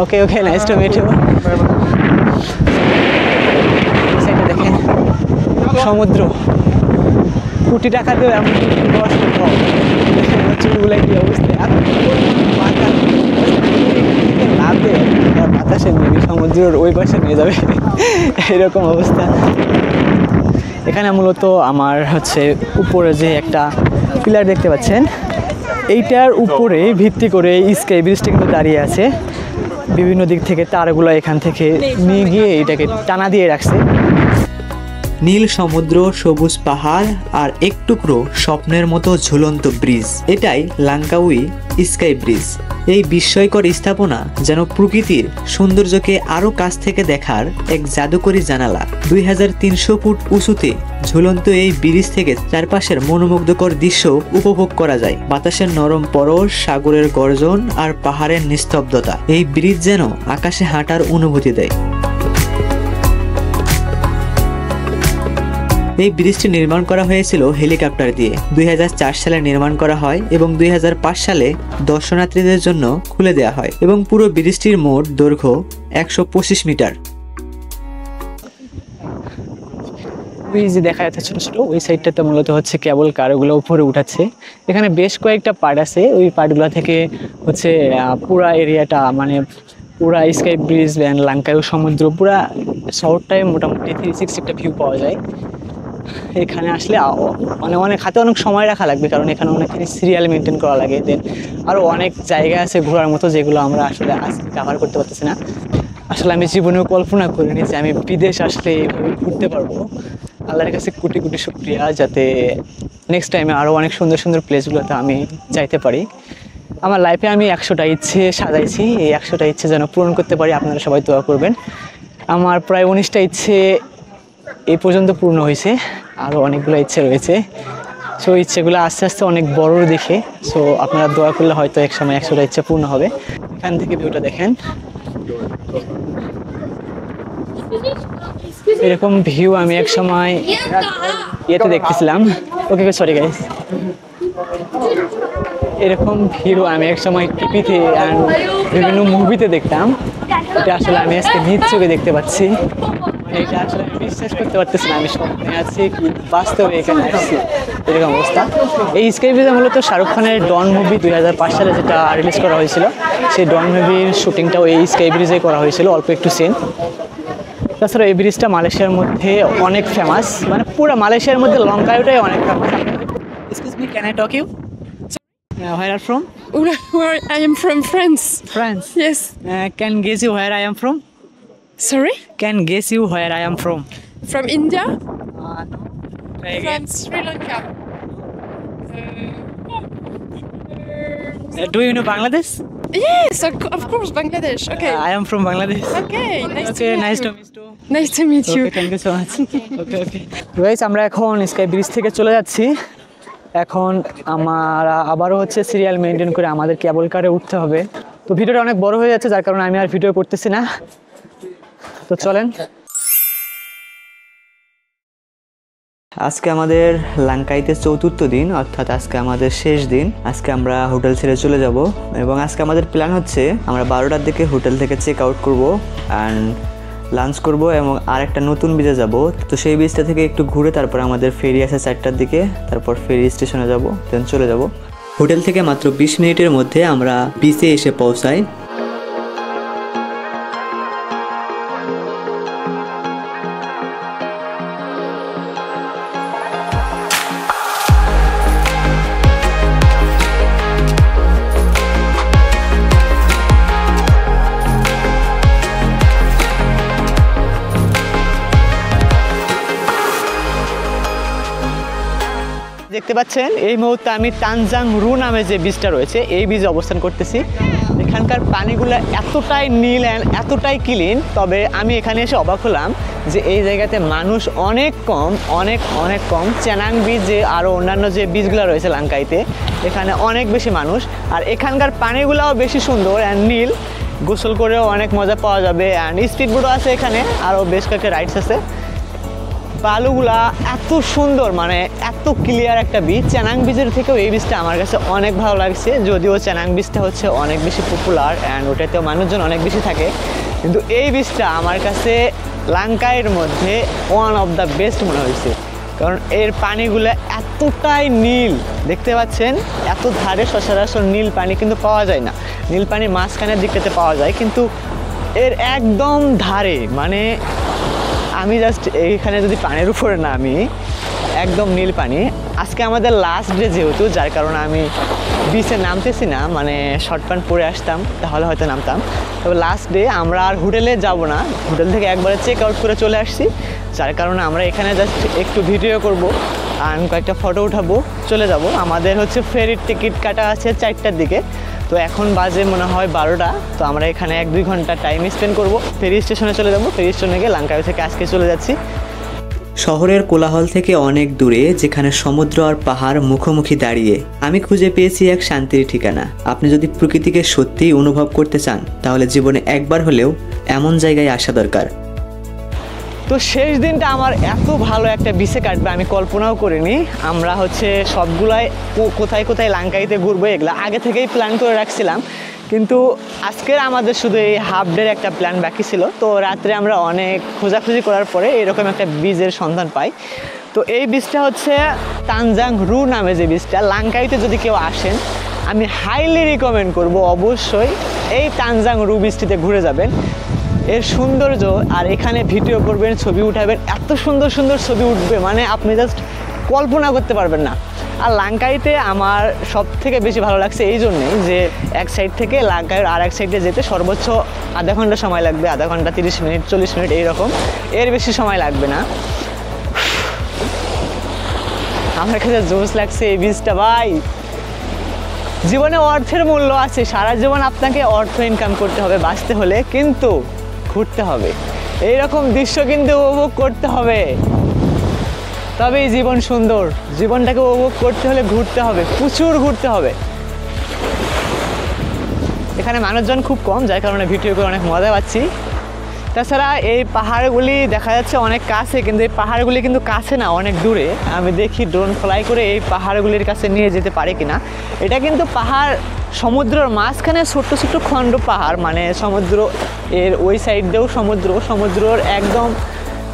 S2: Okay. Nice to meet you. সেটা দেখেন সমুদ্র, 20 টাকা দিয়েও এমন চুলগুলো কি অবস্থা, লাভে বাতাসে নিয়ে সমুদ্রের ওই পাশে নিয়ে যাবে, এরকম অবস্থা। এখানে মূলত আমার হচ্ছে উপরে যে একটা পিলার দেখতে পাচ্ছেন, এইটার উপরে ভিত্তি করে স্কাই ব্রিজটা কিন্তু দাঁড়িয়ে আছে। বিভিন্ন দিক থেকে তারগুলো এখান থেকে নিয়ে গিয়ে এটাকে টানা দিয়ে রাখছে।
S1: নীল সমুদ্র, সবুজ পাহাড় আর এক টুকরো স্বপ্নের মতো ঝুলন্ত ব্রিজ, এটাই লাঙ্কাউই স্কাই ব্রিজ। এই বিস্ময়কর স্থাপনা যেন প্রকৃতির সৌন্দর্যকে আরো কাছ থেকে দেখার এক জাদুকরী জানালা। 2300 ফুট উঁচুতে ঝুলন্ত এই ব্রিজ থেকে চারপাশের মনোমুগ্ধকর দৃশ্য উপভোগ করা যায়। বাতাসের নরম পরশ, সাগরের গর্জন আর পাহাড়ের নিস্তব্ধতা এই ব্রিজ যেন আকাশে হাঁটার অনুভূতি দেয়। এই ব্রিজটি নির্মাণ করা হয়েছিল হেলিকপ্টার দিয়ে। 2004 সালে নির্মাণ করা হয় এবং 2005 সালে দর্শনার্থীদের জন্য খুলে দেওয়া হয় এবং পুরো ব্রিজটির মোট দৈর্ঘ্য 125 মিটার।
S2: ওই যে দেখা যাচ্ছে ছোটো ছোটো, ওই সাইডটাতে মূলত হচ্ছে কেবল কারগুলো উপরে উঠাচ্ছে। এখানে বেশ কয়েকটা পার্ট আছে, ওই পার্টগুলো থেকে হচ্ছে পুরা এরিয়াটা মানে পুরা স্কাই ব্রিজ অ্যান্ড লাঙ্কাউই সমুদ্র পুরা শহরটায় মোটামুটি 360 একটা ভিউ পাওয়া যায়। এখানে আসলে মানে অনেক হাতে অনেক সময় রাখা লাগবে, কারণ এখানে অনেকখানি সিরিয়াল মেনটেন করা লাগে। দেন আরও অনেক জায়গা আছে ঘোরার মতো, যেগুলো আমরা আসলে আজকে কাভার করতে পারতেছি না। আসলে আমি জীবনেও কল্পনা করিনি যে আমি বিদেশ আসলে এইভাবে ঘুরতে পারবো। আল্লাহর কাছে কোটি কোটি শুকরিয়া, যাতে নেক্সট টাইমে আরও অনেক সুন্দর সুন্দর প্লেসগুলোতে আমি যাইতে পারি। আমার লাইফে আমি 100টা ইচ্ছে সাজাইছি, এই 100টা ইচ্ছে যেন পূরণ করতে পারি। আপনারা সবাই দোয়া করবেন। আমার প্রায় 19টা ইচ্ছে এই পর্যন্ত পূর্ণ হয়েছে, আরও অনেকগুলো ইচ্ছে রয়েছে। সো ইচ্ছেগুলো আস্তে আস্তে অনেক বড় দেখে, সো আপনারা দোয়া করলে হয়তো এক সময় 100টা ইচ্ছে পূর্ণ হবে। এখান থেকে ভিউটা দেখেন, এরকম ভিউ আমি এক সময় ইয়েতে দেখতেছিলাম। ওকে সরি গাইস, এরকম ভিউ আমি এক সময় টিভিতে আর বিভিন্ন মুভিতে দেখতাম। এটা আসলে আমি আজকে নিজ চোখে দেখতে পাচ্ছি। এটা আসলে আমি বিশ্বাস করতে পারতেছি না, আমি স্বপ্নে আছি কি বাস্তবে এখানে আসছি, এরকম অবস্থা। এই স্কাই ব্রিজে মূলত শাহরুখ খানের ডন মুভি 2005 সালে যেটা রিলিজ করা হয়েছিল, সেই ডন মুভির শুটিংটাও এই স্কাই ব্রিজে করা হয়েছিল, অল্প একটু সিন। তাছাড়া এই ব্রিজটা মালয়েশিয়ার মধ্যে অনেক ফেমাস, মানে পুরো মালয়েশিয়ার মধ্যে লঙ্কায়টাই অনেক famous. Excuse me, can I talk you? Where are you from?
S9: Where I am from France.
S2: France.
S9: Yes.
S2: Can guess you where I am from?
S9: Sorry?
S2: Can guess you where I am from?
S9: From India?
S2: Try again.
S9: From Sri Lanka.
S2: Do you know Bangladesh?
S9: Yes, of course, Bangladesh. Okay.
S2: I am from Bangladesh.
S9: Okay, nice to
S2: Okay,
S9: meet
S2: nice
S9: you.
S2: to meet you.
S9: Nice to meet you.
S2: Okay, thank you so much. Okay. Guys, আমরা এখন স্কাই ব্রিজ থেকে চলে যাচ্ছি। এখন আমার আবারও হচ্ছে সিরিয়াল মেনটেন করে আমাদের কেবল কারে উঠতে হবে। তো ভিডিওটা অনেক বড় হয়ে যাচ্ছে, যার কারণে আমি আর ভিডিও করতেছি না। তো চলেন।
S1: আজকে আমাদের লাঙ্কাইতে 4র্থ দিন, অর্থাৎ আজকে আমাদের শেষ দিন। আজকে আমরা হোটেল ছেড়ে চলে যাব এবং আজকে আমাদের প্ল্যান হচ্ছে আমরা 12টার দিকে হোটেল থেকে চেক আউট করবো অ্যান্ড লাঞ্চ করব এবং আর একটা নতুন বিচে যাব। তো সেই বিচটা থেকে একটু ঘুরে তারপর আমাদের ফেরি আছে 4টার দিকে, তারপর ফেরি স্টেশনে যাব, দেন চলে যাব। হোটেল থেকে মাত্র 20 মিনিটের মধ্যে আমরা বিচে এসে পৌঁছাই।
S2: দেখতে পাচ্ছেন এই মুহূর্তে আমি তানজাং রু নামে যে বীজটা রয়েছে এই বীজে অবস্থান করতেছি। এখানকার পানিগুলো এতটাই নীল অ্যান্ড এতটাই ক্লিন, তবে আমি এখানে এসে অবাক হলাম যে এই জায়গাতে মানুষ অনেক কম, অনেক কম। চেনাং বীজ যে আরও অন্যান্য যে বীজগুলো রয়েছে লাঙ্কাইতে, এখানে অনেক বেশি মানুষ। আর এখানকার পানিগুলোও বেশি সুন্দর অ্যান্ড নীল, গোসল করেও অনেক মজা পাওয়া যাবে। অ্যান্ড স্পিড বোটও আছে এখানে, আরও বেশ কয়েকটা রাইডস আছে। বালুগুলা এত সুন্দর, মানে এত ক্লিয়ার একটা বীজ। চেনাং বীজের থেকেও এই বীজটা আমার কাছে অনেক ভালো লাগছে, যদিও চেনাং বীজটা হচ্ছে অনেক বেশি পপুলার অ্যান্ড ওটাতেও মানুষজন অনেক বেশি থাকে, কিন্তু এই বীজটা আমার কাছে লাঙ্কাইয়ের মধ্যে ওয়ান অফ দ্য বেস্ট মনে হয়েছে। কারণ এর পানিগুলো এতটাই নীল, দেখতে পাচ্ছেন এত ধারে সচরাচর নীল পানি কিন্তু পাওয়া যায় না। নীল পানি মাঝখানের দিকটাতে পাওয়া যায়, কিন্তু এর একদম ধারে, মানে আমি জাস্ট এইখানে যদি পানির উপরে নামি, একদম নীল পানি। আজকে আমাদের লাস্ট ডে যেহেতু, যার কারণে আমি বিচে নামতেছি না, মানে শর্ট প্যান্ট পরে আসতাম তাহলে হয়তো নামতাম। তবে লাস্ট ডে আমরা আর হোটেলে যাব না, হোটেল থেকে একবারে চেক আউট করে চলে আসছি, যার কারণে আমরা এখানে জাস্ট একটু ভিডিও করব আর কয়েকটা ফটো উঠাবো, চলে যাব। আমাদের হচ্ছে ফেরির টিকিট কাটা আছে 4টার দিকে, তো এখন বাজে মনে হয় 12টা। তো আমরা এখানে 1-2 ঘন্টা টাইম স্পেন্ড করব, ফেরি স্টেশনে চলে যাবো। ফেরি স্টেশনে গিয়ে লাঙ্কাই থেকে আজকে চলে যাচ্ছি।
S1: শহরের কোলাহল থেকে অনেক দূরে, যেখানে সমুদ্র আর পাহাড় মুখোমুখি দাঁড়িয়ে আমি খুঁজে পেয়েছি এক শান্তির ঠিকানা। আপনি যদি প্রকৃতিকে সত্যিই অনুভব করতে চান, তাহলে জীবনে একবার হলেও এমন জায়গায় আসা দরকার।
S2: তো শেষ দিনটা আমার এত ভালো একটা বিচে কাটবে আমি কল্পনাও করিনি। আমরা হচ্ছে সবগুলাই কোথায় কোথায় লাঙ্কাইতে ঘুরবো এগুলা আগে থেকেই প্ল্যান করে রাখছিলাম, কিন্তু আজকের আমাদের শুধু এই হাফ ডের একটা প্ল্যান বাকি ছিল। তো রাত্রে আমরা অনেক খোঁজাখুঁজি করার পরে এরকম একটা বীজের সন্ধান পাই। তো এই বীজটা হচ্ছে তানজাং রু নামে যে বীজটা, লাঙ্কাইতে যদি কেউ আসেন আমি হাইলি রিকমেন্ড করব অবশ্যই এই তানজাং রু বীজটিতে ঘুরে যাবেন। এর সৌন্দর্য, আর এখানে ভিডিও করবেন, ছবি উঠাবেন, এত সুন্দর সুন্দর ছবি উঠবে, মানে আপনি জাস্ট কল্পনা করতে পারবেন না। আর লাঙ্কাইতে আমার সব থেকে বেশি ভালো লাগছে এই জন্যেই যে এক সাইড থেকে লাঙ্কাইয়ের আর এক সাইডে যেতে সর্বোচ্চ আধা ঘন্টা সময় লাগবে, আধা ঘন্টা 30 মিনিট 40 মিনিট এইরকম, এর বেশি সময় লাগবে না। আমার কাছে জোশ লাগছে এই বীজটা ভাই। জীবনে অর্থের মূল্য আছে, সারা জীবন আপনাকে অর্থ ইনকাম করতে হবে বাঁচতে হলে, কিন্তু ঘুরতে হবে, এইরকম দৃশ্য কিন্তু উপভোগ করতে হবে, তবেই জীবন সুন্দর। জীবনটাকে উপভোগ করতে হলে ঘুরতে হবে, প্রচুর ঘুরতে হবে। এখানে মানুষজন খুব কম, যার কারণে ভিডিও করে অনেক মজা পাচ্ছি। তাছাড়া এই পাহাড়গুলি দেখা যাচ্ছে অনেক কাছে, কিন্তু এই পাহাড়গুলি কিন্তু কাছে না, অনেক দূরে। আমি দেখি ড্রোন ফ্লাই করে এই পাহাড়গুলির কাছে নিয়ে যেতে পারে কিনা। এটা কিন্তু পাহাড় সমুদ্রের মাঝখানে ছোট্ট ছোট্ট খণ্ড পাহাড়, মানে সমুদ্র এর ওই সাইড দিয়েও সমুদ্রের একদম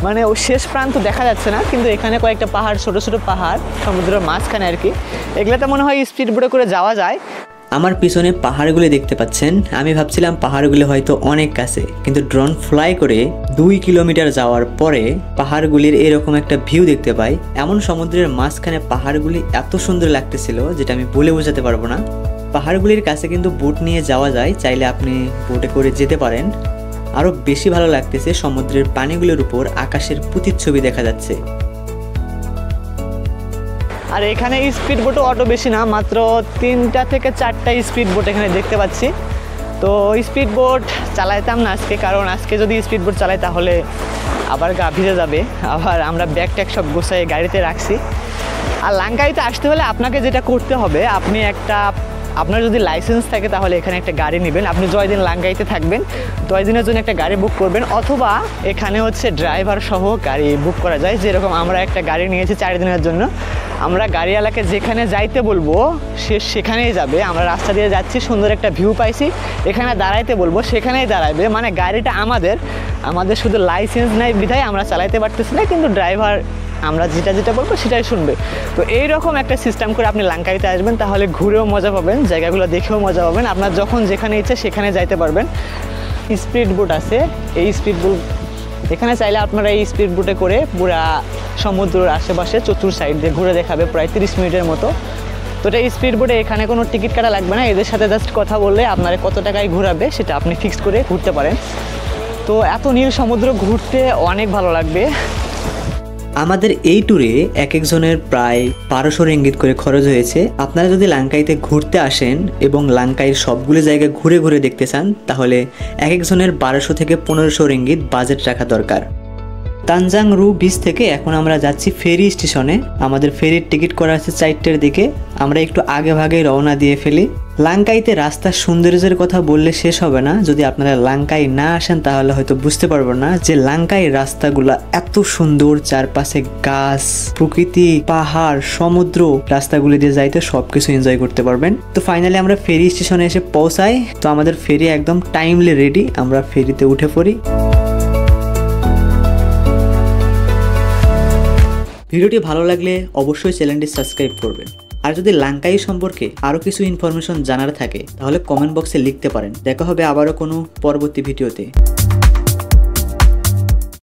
S2: মানে ওই শেষ প্রান্ত দেখা যাচ্ছে না, কিন্তু এখানে কয়েকটা পাহাড়, ছোট ছোট পাহাড় সমুদ্রের মাঝখানে আর কি। এগুলোতে মনে হয় স্পিড বোটে করে যাওয়া যায়।
S1: আমার পিছনে পাহাড়গুলি দেখতে পাচ্ছেন, আমি ভাবছিলাম পাহাড়গুলি হয়তো অনেক কাছে, কিন্তু ড্রোন ফ্লাই করে 2 কিলোমিটার যাওয়ার পরে পাহাড়গুলির এরকম একটা ভিউ দেখতে পাই। এমন সমুদ্রের মাঝখানে পাহাড়গুলি এত সুন্দর লাগতেছিল যেটা আমি বলে বোঝাতে পারবো না। পাহাড়গুলির কাছে কিন্তু বোট নিয়ে যাওয়া যায়, চাইলে আপনি বোটে করে যেতে পারেন। আরও বেশি ভালো লাগতেছে সমুদ্রের পানিগুলোর উপর আকাশের প্রতিচ্ছবি দেখা যাচ্ছে।
S2: আর এখানে স্পিড বোটও অত বেশি না, মাত্র 3টা থেকে 4টা স্পিড বোট এখানে দেখতে পাচ্ছি। তো স্পিড বোট চালাইতাম না আজকে, কারণ আজকে যদি স্পিড বোট চালাই তাহলে আবার গা ভিজে যাবে। আবার আমরা ব্যাগ ট্যাগ সব গোছাই গাড়িতে রাখছি। আর লাঙ্কাইতে আসতে হলে আপনাকে যেটা করতে হবে, আপনার যদি লাইসেন্স থাকে তাহলে এখানে একটা গাড়ি নেবেন। আপনি 10 দিন লাঙ্কাইতে থাকবেন, 10 দিনের জন্য একটা গাড়ি বুক করবেন, অথবা এখানে হচ্ছে ড্রাইভার সহ গাড়ি বুক করা যায়। যেরকম আমরা একটা গাড়ি নিয়েছি 4 দিনের জন্য, আমরা গাড়িওয়ালাকে যেখানে যাইতে বলবো সে সেখানেই যাবে। আমরা রাস্তা দিয়ে যাচ্ছি, সুন্দর একটা ভিউ পাইছি, এখানে দাঁড়াইতে বলবো সেখানেই দাঁড়াবে। মানে গাড়িটা আমাদের শুধু লাইসেন্স নাই বিধায় আমরা চালাইতে পারতেছি না, কিন্তু ড্রাইভার আমরা যেটা বলবো সেটাই শুনবে। তো এইরকম একটা সিস্টেম করে আপনি লাঙ্কাইতে আসবেন, তাহলে ঘুরেও মজা পাবেন, জায়গাগুলো দেখেও মজা পাবেন। আপনার যখন যেখানে ইচ্ছে সেখানে যাইতে পারবেন। স্পিড বোট আছে, এই স্পিড বোট এখানে চাইলে আপনারা এই স্পিড বোটে করে পুরা সমুদ্রের আশেপাশে চতুর সাইড দিয়ে ঘুরে দেখাবে প্রায় 30 মিনিটের মতো। তো এটা স্পিড বোটে এখানে কোনো টিকিট কাটা লাগবে না, এদের সাথে জাস্ট কথা বললে আপনারা কত টাকায় ঘোরাবে সেটা আপনি ফিক্স করে ঘুরতে পারেন। তো এত নীল সমুদ্র ঘুরতে অনেক ভালো লাগবে।
S1: আমাদের এই ট্যুরে এক একজনের প্রায় 1200 রিঙ্গিত করে খরচ হয়েছে। আপনারা যদি লাঙ্কাইতে ঘুরতে আসেন এবং লাঙ্কাইয়ের সবগুলো জায়গা ঘুরে ঘুরে দেখতে চান, তাহলে এক একজনের 1200 থেকে 1500 রিঙ্গিত বাজেট রাখা দরকার। তানজাং রু বিচ থেকে এখন আমরা যাচ্ছি ফেরি স্টেশনে। আমাদের ফেরির টিকিট করা আছে 4টার দিকে। আমরা একটু আগে ভাগে রওনা দিয়ে ফেলি। লাঙ্কাইতে রাস্তার সৌন্দর্যের কথা বললে শেষ হবে না। যদি আপনারা লাঙ্কাই না আসেন তাহলে হয়তো বুঝতে পারবেন না যে লাঙ্কাইয়ের রাস্তাগুলা এত সুন্দর, চারপাশে গাছ, প্রকৃতি, পাহাড়, সমুদ্র। রাস্তাগুলি দিয়ে যাইতে সবকিছু এনজয় করতে পারবেন। তো ফাইনালি আমরা ফেরি স্টেশনে এসে পৌঁছাই। তো আমাদের ফেরি একদম টাইমলি রেডি, আমরা ফেরিতে উঠে পড়ি। ভিডিওটি ভালো লাগলে অবশ্যই চ্যানেলটি সাবস্ক্রাইব করবেন। আর যদি লাঙ্কাই সম্পর্কে আরও কিছু ইনফরমেশন জানার থাকে তাহলে কমেন্ট বক্সে লিখতে পারেন। দেখা হবে আবারও কোনো পরবর্তী ভিডিওতে।